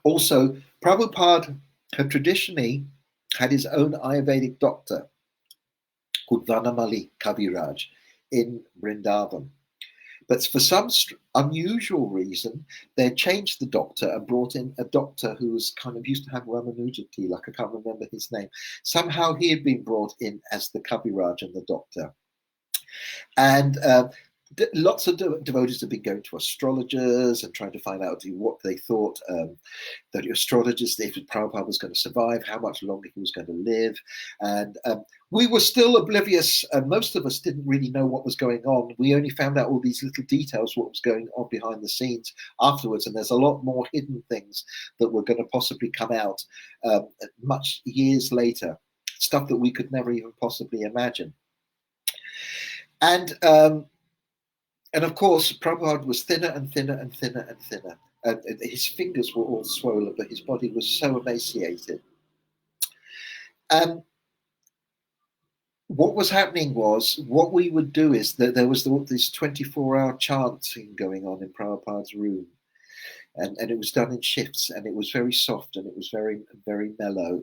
Also, Prabhupada had traditionally had his own Ayurvedic doctor called Vanamali Kaviraj in Vrindavan. But for some unusual reason, they changed the doctor and brought in a doctor who was kind of used to have Ramanuja Tilak. I can't remember his name. Somehow he had been brought in as the Kaviraj and the doctor. And lots of devotees have been going to astrologers and trying to find out what they thought that the astrologers, if Prabhupada was going to survive, how much longer he was going to live. And we were still oblivious, and most of us didn't really know what was going on. We only found out all these little details, what was going on behind the scenes afterwards. And there's a lot more hidden things that were going to possibly come out much years later, stuff that we could never even possibly imagine. And of course, Prabhupada was thinner and thinner and thinner and thinner. His fingers were all swollen, but his body was so emaciated. What was happening was, what we would do is that there was this 24-hour chanting going on in Prabhupada's room. And it was done in shifts, and it was very soft, and it was very, very mellow.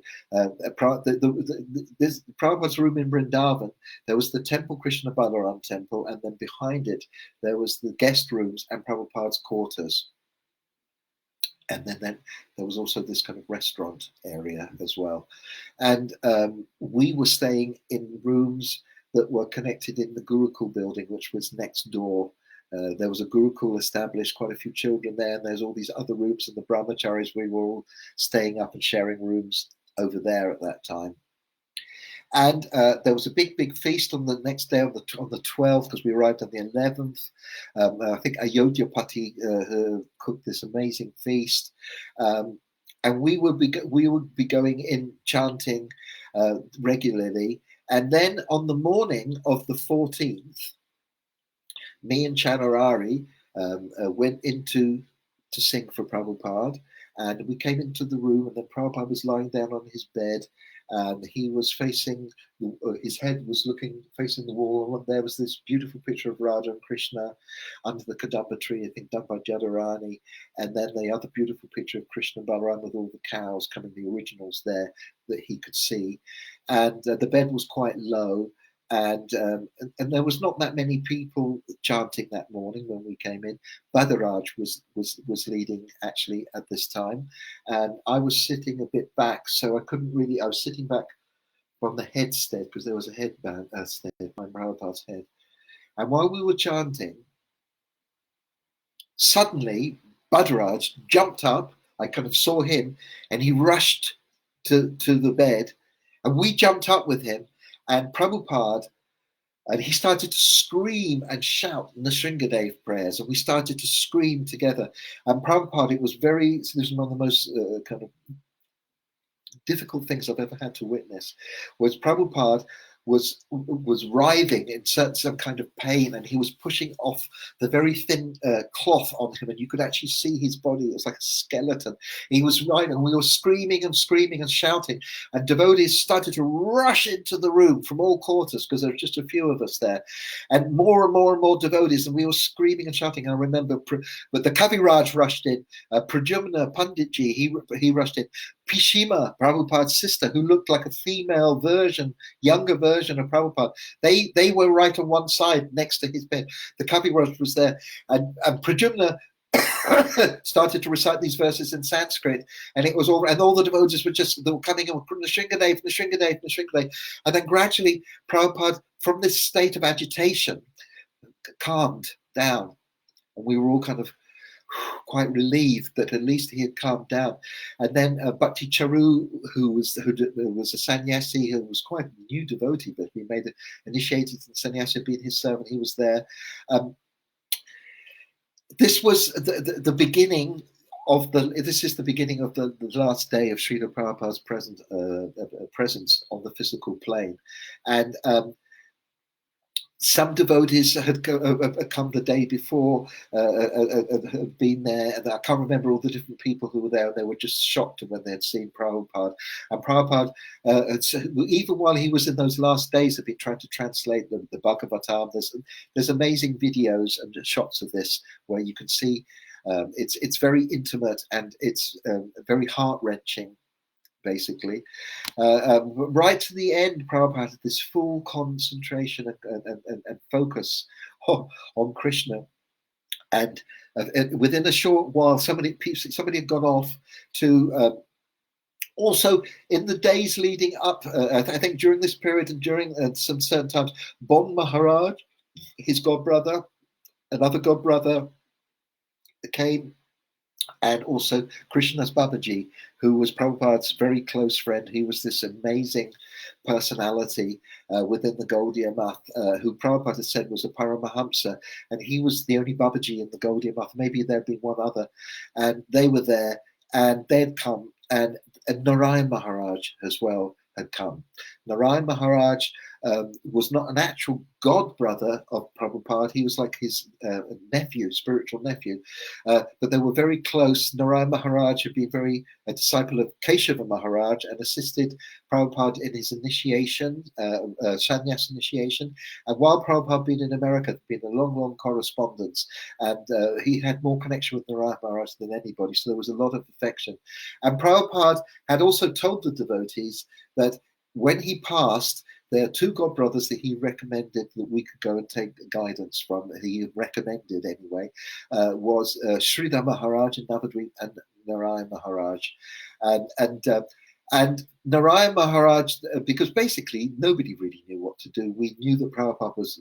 This Prabhupada's room in Vrindavan, there was the temple, Krishna Balaram temple, and then behind it there was the guest rooms and Prabhupada's quarters. And then there was also this kind of restaurant area as well. And we were staying in rooms that were connected in the Gurukul building, which was next door. There was a Gurukul established, quite a few children there, and there's all these other rooms, and the brahmacharis, we were all staying up and sharing rooms over there at that time. And there was a big feast on the next day, on the 12th, because we arrived on the 11th. I think Ayodhyapati cooked this amazing feast. And we would be going in chanting regularly. And then on the morning of the 14th, me and Chanarari went into to sing for Prabhupada, and we came into the room, and then Prabhupada was lying down on his bed, and he was facing, his head was looking, facing the wall, and there was this beautiful picture of Radha and Krishna under the Kadamba tree, I think done by Jadharani, and then the other beautiful picture of Krishna and Balaram with all the cows coming, the originals there that he could see. And the bed was quite low, and there was not that many people chanting that morning when we came in. Badaraj was leading actually at this time, and I was sitting a bit back, so I couldn't really. I was sitting back from the headstead because there was a headband stead, my Prabhupada's head. And while we were chanting, suddenly Badaraj jumped up. I kind of saw him, and he rushed to the bed, and we jumped up with him. And Prabhupada, and he started to scream and shout in the Sringadev prayers, and we started to scream together. And Prabhupada, it was this was one of the most kind of difficult things I've ever had to witness, was Prabhupada was writhing in some kind of pain, and he was pushing off the very thin cloth on him, and you could actually see his body. It was like a skeleton. He was writhing, and we were screaming and screaming and shouting, and devotees started to rush into the room from all quarters because there were just a few of us there, and more and more and more devotees, and we were screaming and shouting. I remember, but the Kaviraj rushed in, Pradyumna Panditji, he rushed in, Pishima, Prabhupada's sister, who looked like a female version, younger version of Prabhupada. They were right on one side next to his bed. The Kaviraj was there, and Pradyumna started to recite these verses in Sanskrit, and it was all, and all the devotees they were coming in, Nrsingadev, and then gradually Prabhupada, from this state of agitation, calmed down, and we were all kind of quite relieved that at least he had calmed down. And then Bhakti Charu, who was a sannyasi, who was quite a new devotee, but he made initiated in sannyasi, being his servant, he was there. This was the beginning of this is the beginning of the last day of Srila Prabhupada's presence on the physical plane. And some devotees had come the day before, had been there, and I can't remember all the different people who were there. They were just shocked when they had seen Prabhupada. And Prabhupada, even while he was in those last days, had been trying to translate the Bhagavatam. There's amazing videos and shots of this where you can see it's very intimate, and it's very heart-wrenching. Basically, right to the end, Prabhupada had this full concentration and focus on Krishna, and within a short while, somebody had gone off to. Also, in the days leading up, I think during this period and during some certain times, Bon Maharaj, his godbrother, another godbrother, came. And also Krishnadas Babaji, who was Prabhupada's very close friend. He was this amazing personality within the Gaudiya Math, who Prabhupada had said was a Paramahamsa, and he was the only Babaji in the Gaudiya Math. Maybe there'd been one other, and they were there, and they'd come, and Narayan Maharaj as well had come. Narayan Maharaj was not an actual god brother of Prabhupada. He was like his nephew, spiritual nephew, but they were very close. Narayan Maharaj had been a disciple of Keshava Maharaj and assisted Prabhupada in his initiation, sannyas initiation. And while Prabhupada had been in America, there'd been a long correspondence, and he had more connection with Narayan Maharaj than anybody, so there was a lot of affection. And Prabhupada had also told the devotees that when he passed, there are two godbrothers that he recommended that we could go and take guidance from. He recommended anyway, was Sridhar Maharaj in Navadvip and Narayan Maharaj. And Narayan Maharaj, because basically nobody really knew what to do. We knew that Prabhupada was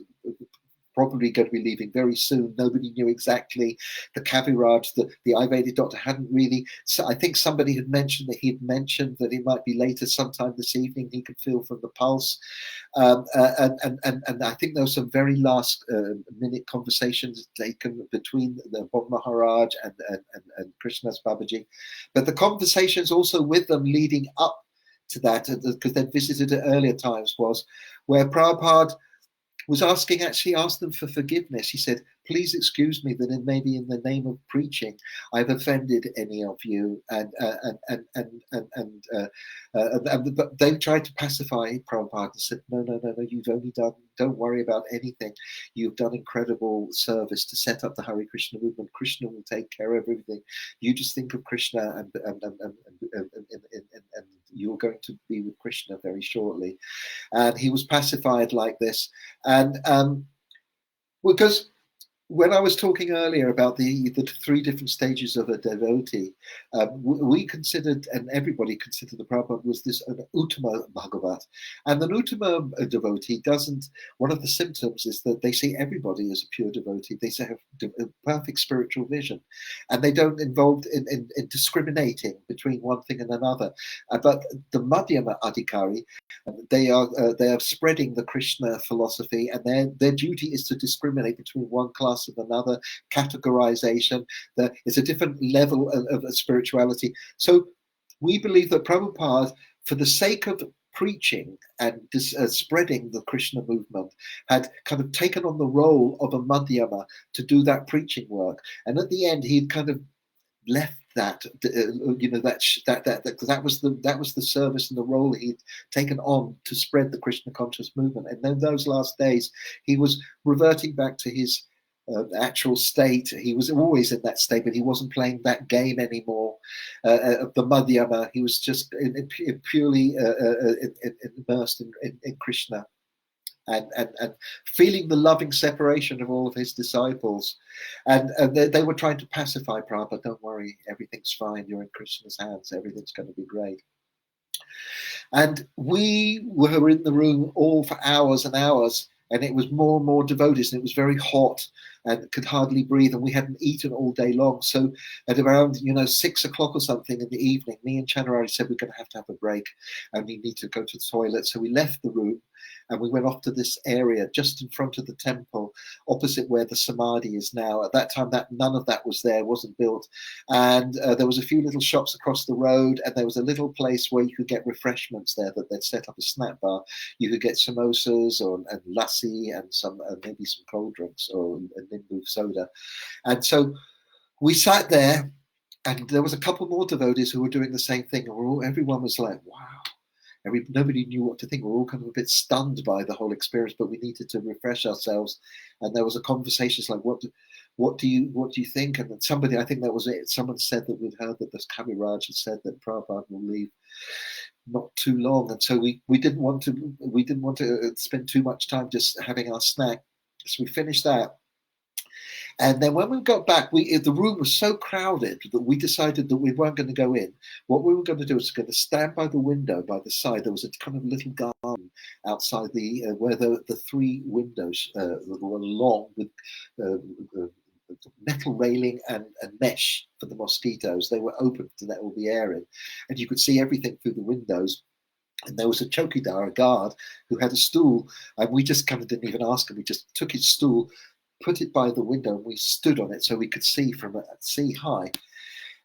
probably going to be leaving very soon. Nobody knew exactly. The Kaviraj, the Ayurvedic doctor hadn't really. So I think somebody had mentioned that he might be later sometime this evening. He could feel from the pulse, and I think there were some very last minute conversations taken between the Bon Maharaj and Krishnadas Babaji, but the conversations also with them leading up to that, because they'd visited at earlier times, was where Prabhupada was actually asked them for forgiveness. He said, please excuse me that maybe in the name of preaching I've offended any of you, but they tried to pacify Prabhupada and said, no, you've only done, don't worry about anything. You've done incredible service to set up the Hare Krishna movement. Krishna will take care of everything. You just think of Krishna, and you're going to be with Krishna very shortly. And he was pacified like this. And because when I was talking earlier about the three different stages of a devotee, we considered, and everybody considered, the Prabhupada was this an Uttama Bhagavat. And an Uttama devotee doesn't, one of the symptoms is that they see everybody as a pure devotee. They have a perfect spiritual vision. And they don't involve in discriminating between one thing and another. But the Madhyama Adhikari, they are spreading the Krishna philosophy, and their duty is to discriminate between one class of another, categorization. It's a different level of spirituality. So we believe that Prabhupada, for the sake of preaching and spreading the Krishna movement, had kind of taken on the role of a Madhyama to do that preaching work. And at the end, he'd kind of left that, that was the service and the role he'd taken on to spread the Krishna conscious movement. And then those last days, he was reverting back to his actual state. He was always in that state, but he wasn't playing that game anymore. The Madhyama, he was just purely immersed in Krishna. And feeling the loving separation of all of his disciples. And they were trying to pacify Prabhupada. Don't worry, everything's fine. You're in Krishna's hands. Everything's going to be great. And we were in the room all for hours and hours, and it was more and more devotees, and it was very hot and could hardly breathe, and we hadn't eaten all day long. So at around 6 o'clock or something in the evening, me and Chanarari said we're going to have a break and we need to go to the toilet. So we left the room and we went off to this area just in front of the temple, opposite where the Samadhi is now. At that time, none of that was there, wasn't built. And there was a few little shops across the road, and there was a little place where you could get refreshments there, that they'd set up a snack bar. You could get samosas and lassi and maybe some cold drinks or a nimbu soda. And so we sat there, and there was a couple more devotees who were doing the same thing. And everyone was like, wow. Nobody knew what to think. We were all kind of a bit stunned by the whole experience, but we needed to refresh ourselves. And there was a conversation like, what do you think? And then somebody, I think that was it. Someone said that we'd heard that this Kaviraj had said that Prabhupada will leave not too long, and so we didn't want to spend too much time just having our snack. So we finished that. And then when we got back, the room was so crowded that we decided that we weren't going to go in. What we were going to do was going to stand by the window, by the side. There was a kind of little garden outside where the three windows were long with metal railing and mesh for the mosquitoes. They were open to let all the air in, and you could see everything through the windows. And there was a chowkidar, a guard, who had a stool, and we just kind of didn't even ask him. We just took his stool, put it by the window, and we stood on it so we could see high.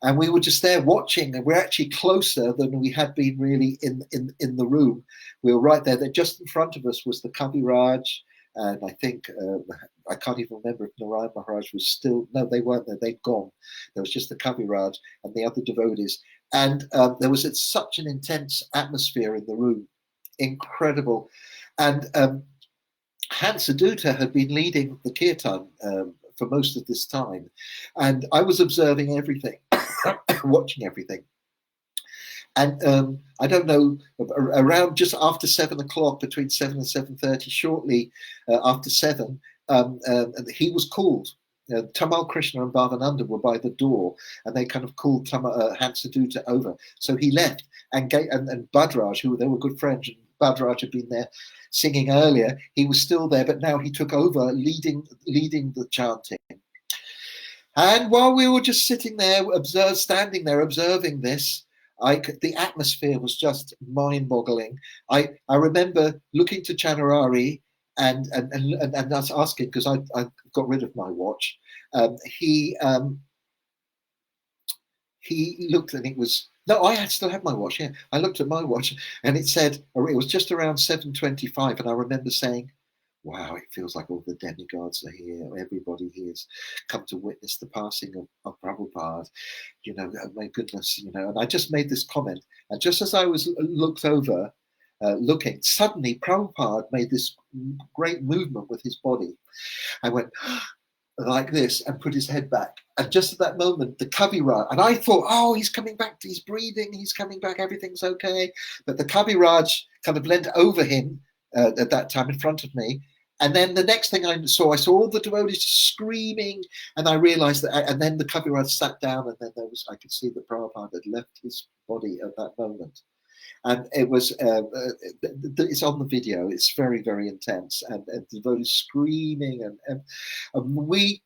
And we were just there watching, and we're actually closer than we had been really in the room. We were right there. Just in front of us was the Kaviraj, and I think, I can't even remember if Narayan Maharaj was still, no, they weren't there, they'd gone. There was just the Kaviraj and the other devotees. And there was such an intense atmosphere in the room, incredible. And Hansadutta had been leading the kirtan for most of this time, and I was observing everything, watching everything. And I don't know, around just after 7 o'clock, between 7 and 7:30, shortly after 7, he was called. Tamal Krishna and Bhavananda were by the door, and they kind of called Hansadutta over. So he left, and Bhadraj, they were good friends, and Bhadraj had been there singing earlier. He was still there, but now he took over leading the chanting. And while we were just sitting there, standing there observing this, the atmosphere was just mind-boggling. I remember looking to Chanarari and us asking, because I got rid of my watch. He looked, and it was, no, I still had my watch. Yeah, I looked at my watch, and it said, it was just around 7:25, and I remember saying, wow, it feels like all the demigods are here. Everybody here has come to witness the passing of Prabhupada. You know, my goodness, you know. And I just made this comment. And just as I was looked over, looking, suddenly Prabhupada made this great movement with his body. I went like this and put his head back. And just at that moment, the Kaviraj, and I thought, oh, he's coming back, he's breathing, he's coming back, everything's okay. But the Kaviraj kind of leant over him at that time in front of me. And then the next thing I saw all the devotees screaming, and I realized that, and then the Kaviraj sat down, and then I could see that Prabhupada had left his body at that moment. And it was, it's on the video, it's very, very intense, and the devotees screaming, and we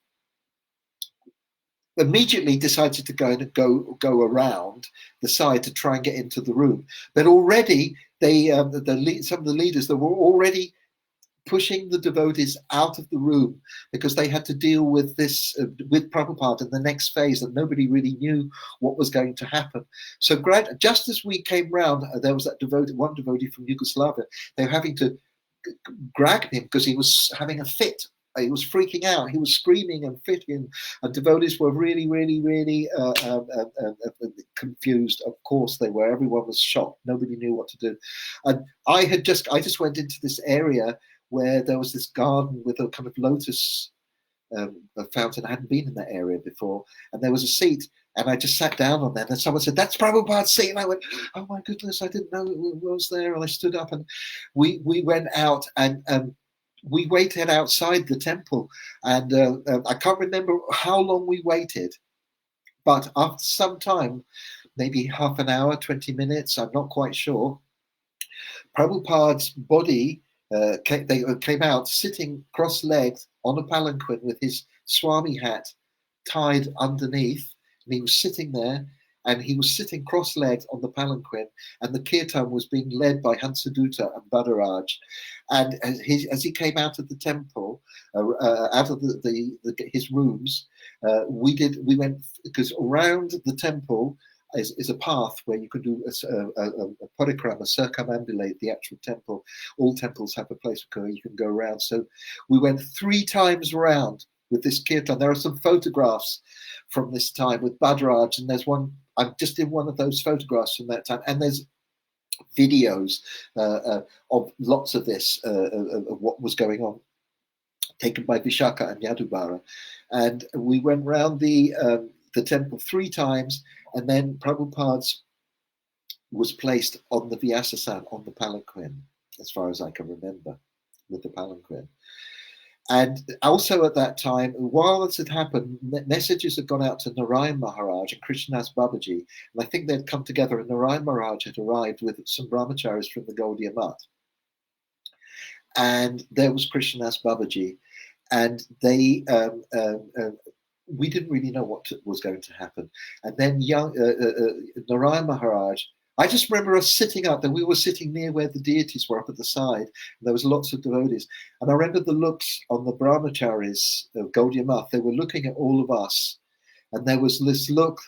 immediately decided to go around the side to try and get into the room. But already some of the leaders, they were already pushing the devotees out of the room because they had to deal with this, with Prabhupada in the next phase, and nobody really knew what was going to happen. So just as we came round, there was that one devotee from Yugoslavia. They were having to grab him because he was having a fit. He was freaking out. He was screaming and fitting, and devotees were really, really, really confused. Of course they were. Everyone was shocked. Nobody knew what to do. And I just went into this area where there was this garden with a kind of lotus fountain. I hadn't been in that area before, and there was a seat, and I just sat down on that, and someone said, "That's Prabhupada's seat," and I went, "Oh my goodness, I didn't know it was there." And I stood up, and we went out, and we waited outside the temple, and I can't remember how long we waited, but after some time, maybe half an hour, 20 minutes, I'm not quite sure, Prabhupada's body came out sitting cross-legged on a palanquin with his Swami hat tied underneath, and he was sitting there, and he was sitting cross-legged on the palanquin, and the kirtan was being led by Hansadutta and Badaraj. And as he came out of the temple, out of his rooms, we went, because around the temple is a path where you could do a parikrama, circumambulate the actual temple. All temples have a place where you can go around. So we went 3 times around with this kirtan. There are some photographs from this time with Badraj, and there's one, I'm just in one of those photographs from that time, and there's videos of lots of this, of what was going on, taken by Vishaka and Yadubara. And we went round the temple 3 times, and then Prabhupada's was placed on the Vyasasan, on the palanquin, as far as I can remember, with the palanquin. And also at that time, while this had happened, messages had gone out to Narayan Maharaj and Krishnadas Babaji, and I think they'd come together, and Narayan Maharaj had arrived with some brahmacharis from the Gaudiya Math. And there was Krishnadas Babaji, and they we didn't really know what was going to happen. And then Narayan Maharaj, I just remember us sitting up, and we were sitting near where the deities were up at the side, and there was lots of devotees. And I remember the looks on the brahmacharis of Gaudiya Math. They were looking at all of us, and there was this look,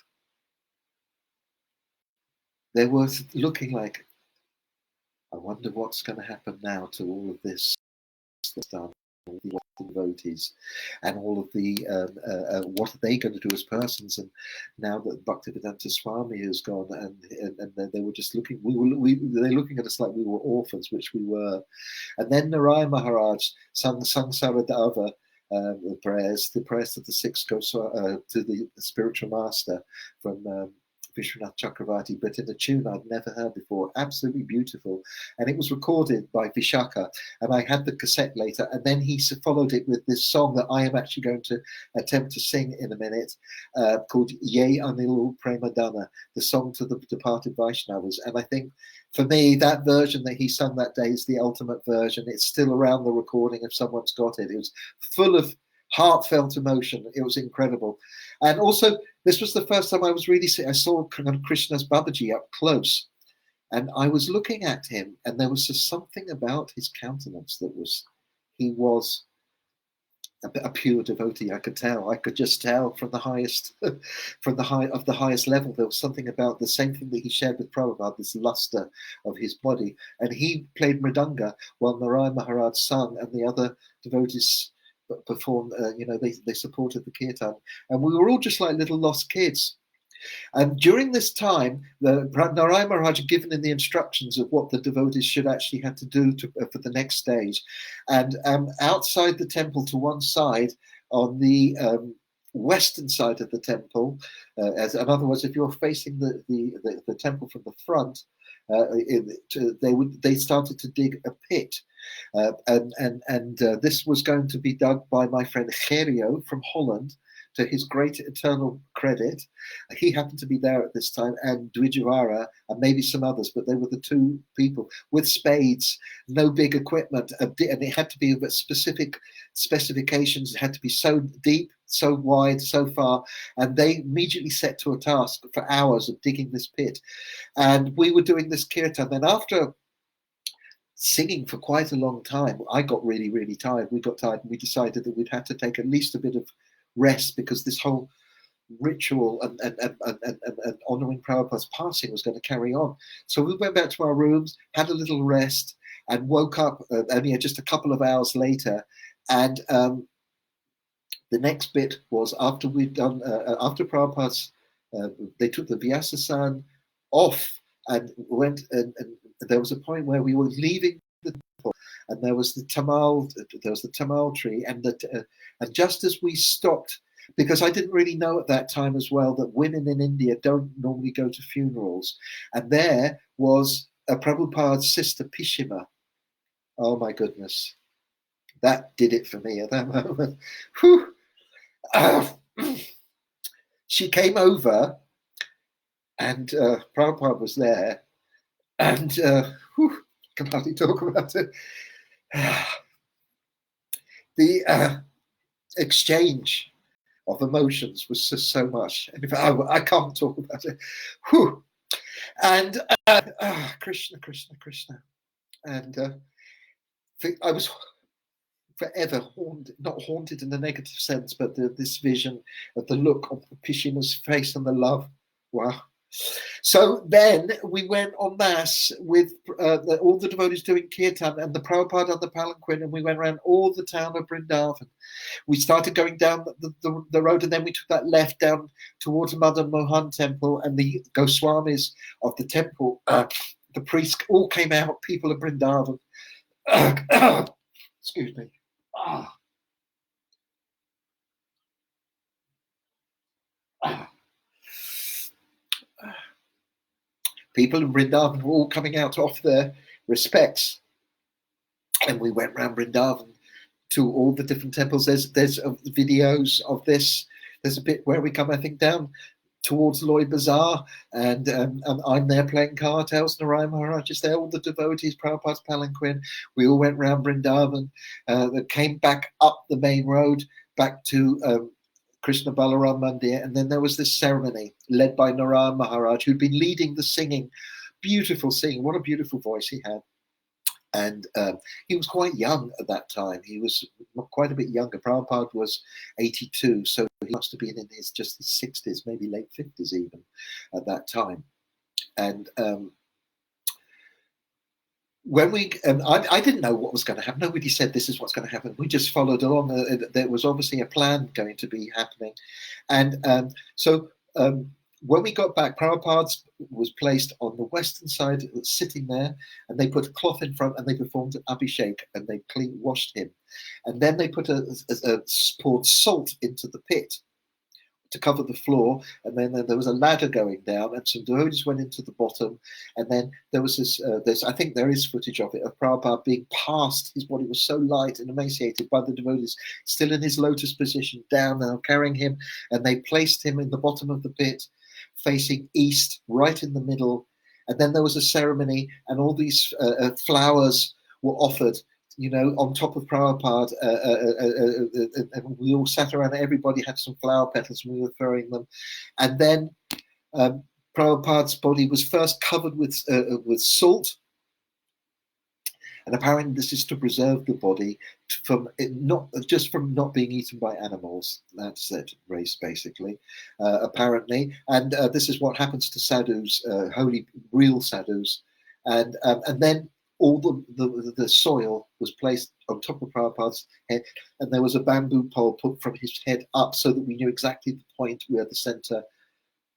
they were looking like, I wonder what's going to happen now to all of this stuff. The devotees and all of the what are they going to do as persons? And now that Bhaktivedanta Swami has gone, and they were just looking, they're looking at us like we were orphans, which we were. And then Narayan Maharaj sung Saradava, the prayers to the 6 to the spiritual master from Vishwanath Chakravarti, but in a tune I'd never heard before. Absolutely beautiful. And it was recorded by Vishaka, and I had the cassette later, and then he followed it with this song that I am actually going to attempt to sing in a minute, called Ye Anil Premadana, the song to the departed Vaishnavas. And I think for me, that version that he sung that day is the ultimate version. It's still around the recording if someone's got it. It was full of heartfelt emotion. It was incredible. And also, this was the first time I was really I saw Krishnadas Babaji up close, and I was looking at him, and there was just something about his countenance that was, he was a pure devotee. I could just tell from the highest, from the highest level. There was something about the same thing that he shared with Prabhupada, this luster of his body. And he played mridanga while Narayan Maharaj sung, and the other devotees performed. They supported the kirtan, and we were all just like little lost kids. And during this time, Narayan Maharaj had given in the instructions of what the devotees should actually have to do for the next stage. And outside the temple, to one side, on the western side of the temple, in other words, if you're facing the temple from the front, they started to dig a pit, and this was going to be dug by my friend Hare from Holland. To his great eternal credit, he happened to be there at this time, and Dwijavara, and maybe some others, but they were the two people with spades, no big equipment, and it had to be of specific specifications. It had to be so deep, so wide, so far, and they immediately set to a task for hours of digging this pit. And we were doing this kirtan. Then after singing for quite a long time, I got really, really tired. We got tired, and we decided that we'd have to take at least a bit of rest, because this whole ritual and honoring Prabhupada's passing was going to carry on. So we went back to our rooms, had a little rest, and woke up only just a couple of hours later. And the next bit was after we'd done, after Prabhupada's, they took the Vyasasan off and went, and there was a point where we were leaving the temple, and there was the tamal tree, and just as we stopped, because I didn't really know at that time as well that women in India don't normally go to funerals, and there was a Prabhupada's sister Pishima. Oh my goodness, that did it for me at that moment. Whew. She came over, and Prabhupada was there, and whew, I can hardly talk about it. The exchange of emotions was just so much. And I can't talk about it. Whew. And Krishna, Krishna, Krishna. And I was forever haunted, not haunted in the negative sense, but this vision of the look of Pishima's face and the love. Wow. So then we went en masse with all the devotees doing kirtan and the Prabhupada on the palanquin, and we went around all the town of Vrindavan. We started going down the road, and then we took that left down towards Madan Mohan temple, and the Goswamis of the temple, the priests all came out, people of Vrindavan. Excuse me. People in Vrindavan were all coming out to offer their respects, and we went round Vrindavan to all the different temples. There's videos of this. There's a bit where we come, I think, down towards Loy Bazaar, and I'm there playing cartels. Narayan Maharaj is there, all the devotees, Prabhupada's palanquin. We all went round Vrindavan, came back up the main road, back to Krishna Balaram Mandir, and then there was this ceremony led by Narayan Maharaj, who'd been leading the singing. Beautiful singing, what a beautiful voice he had. And he was quite young at that time. He was quite a bit younger. Prabhupada was 82, so he must have been in his 60s, maybe late 50s even at that time. And when I didn't know what was going to happen. Nobody said this is what's going to happen. We just followed along. There was obviously a plan going to be happening. And so when we got back, Prabhupada was placed on the western side, sitting there, and they put a cloth in front, and they performed an abhishek, and they washed him. And then they poured salt into the pit to cover the floor, and then there was a ladder going down, and some devotees went into the bottom, and then there was this, I think there is footage of it, of Prabhupada being passed. His body was so light and emaciated by the devotees, still in his lotus position, down now, carrying him, and they placed him in the bottom of the pit, facing east, right in the middle. And then there was a ceremony, and all these flowers were offered, on top of Prabhupada, and we all sat around. Everybody had some flower petals, and we were throwing them. And then Prabhupada's body was first covered with salt, And apparently this is to preserve the body from it not just from not being eaten by animals. That's it, race basically, apparently. And this is what happens to sadhus, holy, real sadhus. And then all the soil was placed on top of Prabhupada's head, and there was a bamboo pole put from his head up so that we knew exactly the point where the center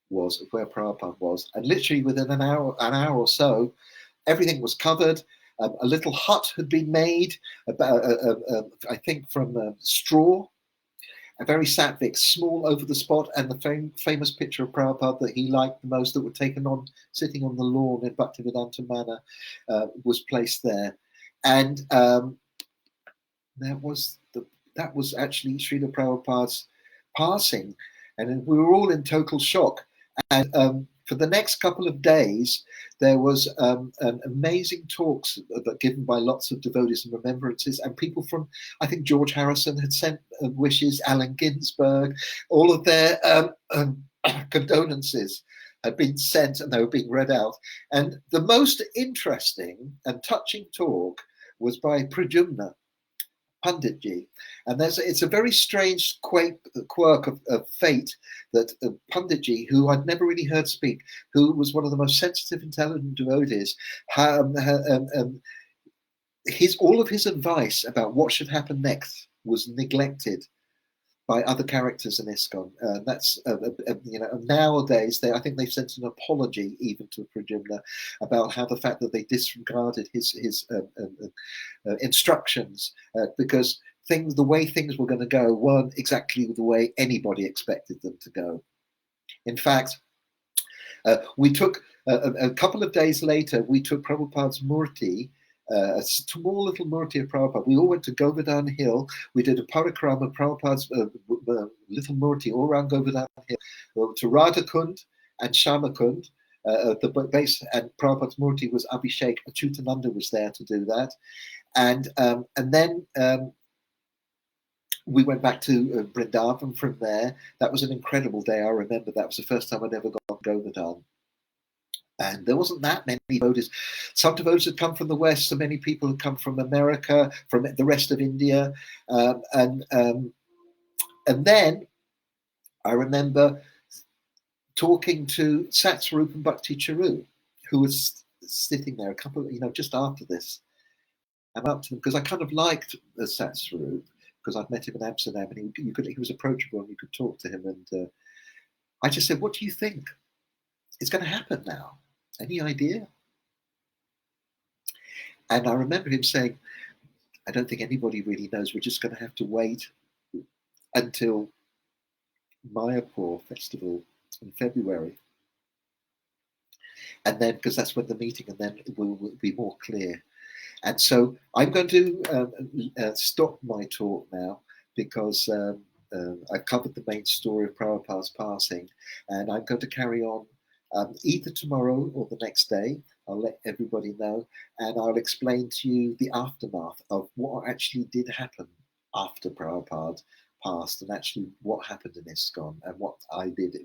was, of where Prabhupada was. And literally within an hour or so, everything was covered. A little hut had been made, I think from straw, a very sattvic, small over the spot, and the famous picture of Prabhupada that he liked the most, that were taken on sitting on the lawn in Bhaktivedanta Manor, was placed there. And that was actually Srila Prabhupada's passing, and we were all in total shock. And for the next couple of days, there was amazing talks given by lots of devotees and remembrances, and people from, I think George Harrison had sent wishes, Allen Ginsberg, all of their condolences had been sent, and they were being read out. And the most interesting and touching talk was by Pradyumna Panditji. And it's a very strange quirk of fate that Panditji, who I'd never really heard speak, who was one of the most sensitive, intelligent devotees, all of his advice about what should happen next was neglected by other characters in Iskcon. That's nowadays I think they've sent an apology even to Pradyumna about how the fact that they disregarded his instructions, because the way things were going to go weren't exactly the way anybody expected them to go. In fact, we took a couple of days later, we took Prabhupada's murti, a small little murti of Prabhupada. We all went to Govardhan Hill. We did a parikrama of Prabhupada's little murti all around Govardhan Hill, to Radhakund and Shamakund. The base, and Prabhupada's murti was Abhishek. Achutananda was there to do that. And then we went back to Vrindavan from there. That was an incredible day. I remember that was the first time I'd ever gone to Govardhan. And there wasn't that many devotees. Some devotees had come from the West, so many people had come from America, from the rest of India. And then I remember talking to Satsvarup and Bhakti Charu, who was sitting there just after this. I'm up to them because I kind of liked Satsvarup, because I'd met him in Amsterdam, and he was approachable and you could talk to him. And I just said, "What do you think is going to happen now? Any idea?" And I remember him saying, "I don't think anybody really knows. We're just going to have to wait until Mayapur festival in February. And then, because that's when the meeting, and then it will be more clear." And so I'm going to stop my talk now, because I've covered the main story of Prabhupada's passing, and I'm going to carry on either tomorrow or the next day. I'll let everybody know, and I'll explain to you the aftermath of what actually did happen after Prabhupada passed, and actually what happened in Iskcon, and what I did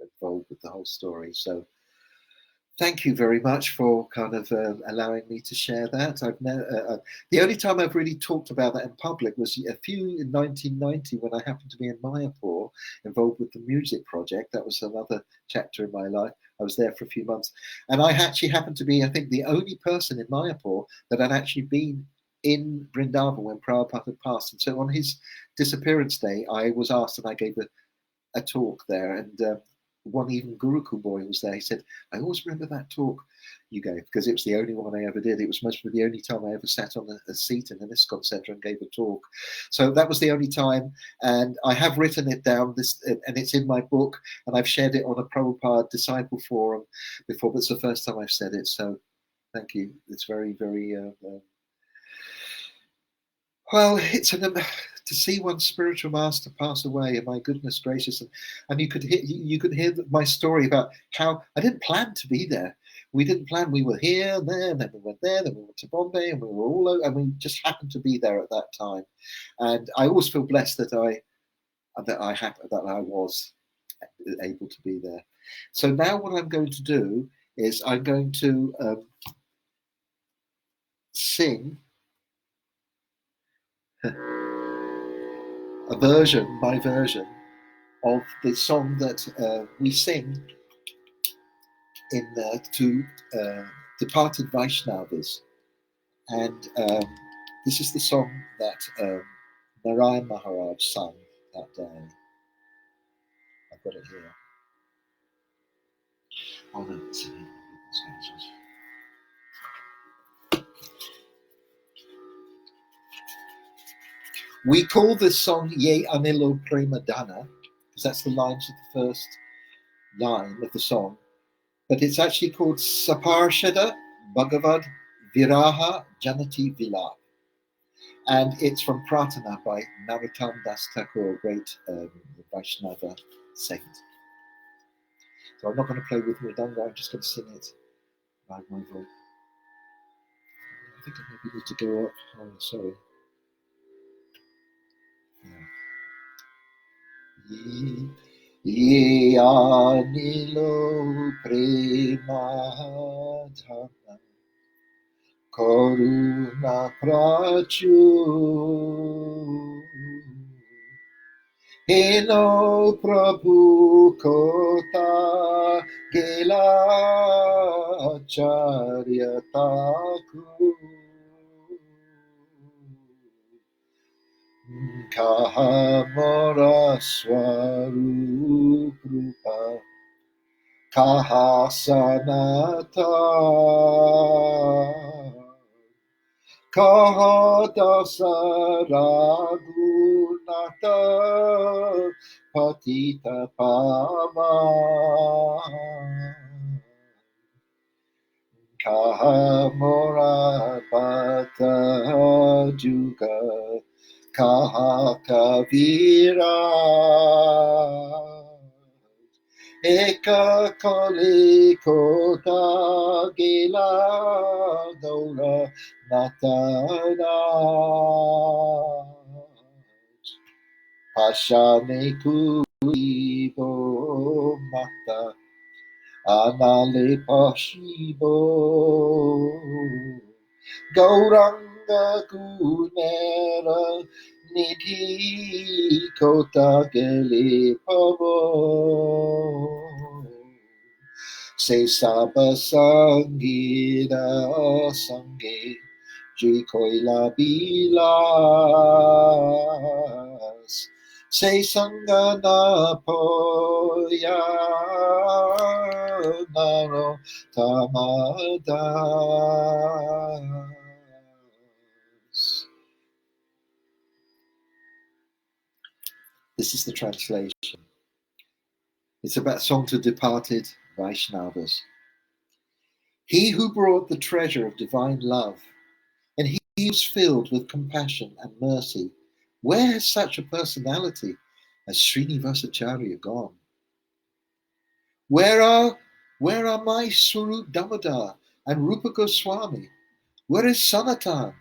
involved with the whole story. So thank you very much for kind of allowing me to share that. The only time I've really talked about that in public was in 1990, when I happened to be in Mayapur, involved with the music project. That was another chapter in my life. I was there for a few months, and I actually happened to be, I think, the only person in Mayapur that had actually been in Vrindavana when Prabhupada had passed. And so on his disappearance day, I was asked, and I gave a talk there, and one even Gurukul boy was there. He said, "I always remember that talk you gave, because it was the only one I ever did. It was mostly the only time I ever sat on a seat in an Iskcon center and gave a talk." So that was the only time, and I have written it down, and it's in my book, and I've shared it on a Prabhupada disciple forum before, but it's the first time I've said it. So thank you. It's very, very well, it's to see one's spiritual master pass away, and my goodness gracious, and you could hear my story about how I didn't plan to be there. We didn't plan. We were here and there, and then we went there, then we went to Bombay, and we were all over, and we just happened to be there at that time. And I always feel blessed that I was able to be there. So now what I'm going to do is I'm going to sing a version, my version, of the song that we sing in to departed Vaishnavas. And this is the song that Narayan Maharaj sung that day. I've got it here. Oh no, it's in here. We call this song Ye Anilo Prema Dana, because that's the lines of the first line of the song. But it's actually called Saparshada Bhagavad Viraha Janati Vilap. And it's from Pratana by Narottam Das Thakur, a great Vaishnava saint. So I'm not going to play with Mridanga, I'm just going to sing it by my voice. I think I maybe need to go up. Oh, sorry. Ye anilo prema dhana karuna prachu Heno Prabhu Kota Gela Charya Taku Kaha Mora Swarup Rupa Kaha Sanata Kaha Dasa Raghunata Patita Pama Kaha Mora Pata Juga Kaha Kavira Eka Kali Kota Gila Gaura Natada Pashane Kuibo Mata Anale Pashibo Gauranga Kunera Nidhi Kota Gele Pavo Se Saba Sangida Sange Jikoila Bilas Se Sangana Poya Naro Tamadas. This is the translation. It's about song to departed Vaishnavas. He who brought the treasure of divine love, and he was filled with compassion and mercy, where has such a personality as Srinivasacharya gone? Where are my Swarup Damodar and Rupa Goswami? Where is Sanatan?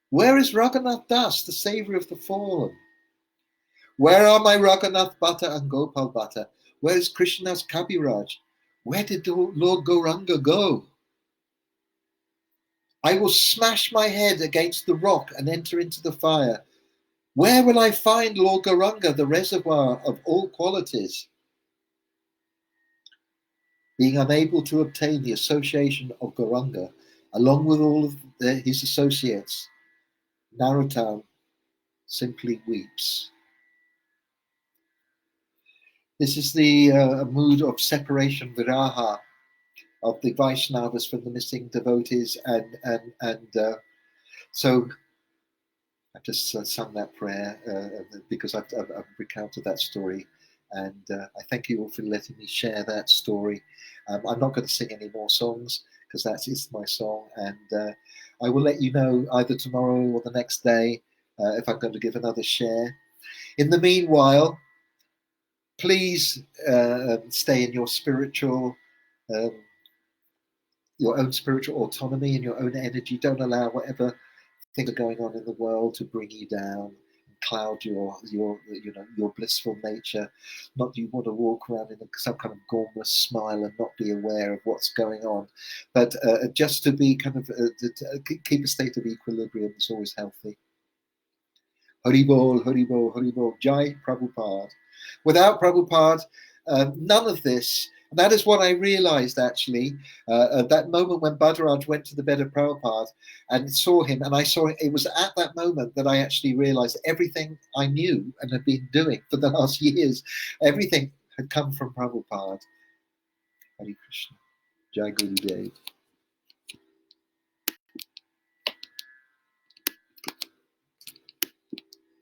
Where is Raghunath Das, the saviour of the fallen? Where are my Raghunath Bhatta and Gopal Bhatta? Where is Krishna's Kabiraj? Where did Lord Gauranga go? I will smash my head against the rock and enter into the fire. Where will I find Lord Gauranga, the reservoir of all qualities? Being unable to obtain the association of Gauranga, along with all of his associates, Narottam simply weeps. This is the mood of separation, viraha, of the Vaishnavas from the missing devotees, and so I've just sung that prayer because I've recounted that story, and I thank you all for letting me share that story. I'm not going to sing any more songs because that is my song, and I will let you know either tomorrow or the next day if I'm going to give another share. In the meanwhile, please stay in your own spiritual autonomy and your own energy. Don't allow whatever things are going on in the world to bring you down, cloud your blissful nature. Not you want to walk around in some kind of gormless smile and not be aware of what's going on, but just to be kind of to keep a state of equilibrium is always healthy. Hari Bol, Hari Bol, Hari Bol. Jai Prabhupada. Without Prabhupada, none of this. And that is what I realized actually. At that moment when Bhadaraj went to the bed of Prabhupada and saw him, and I saw it was at that moment that I actually realized everything I knew and had been doing for the last years, everything had come from Prabhupada. Hare Krishna. Jai Gurudev.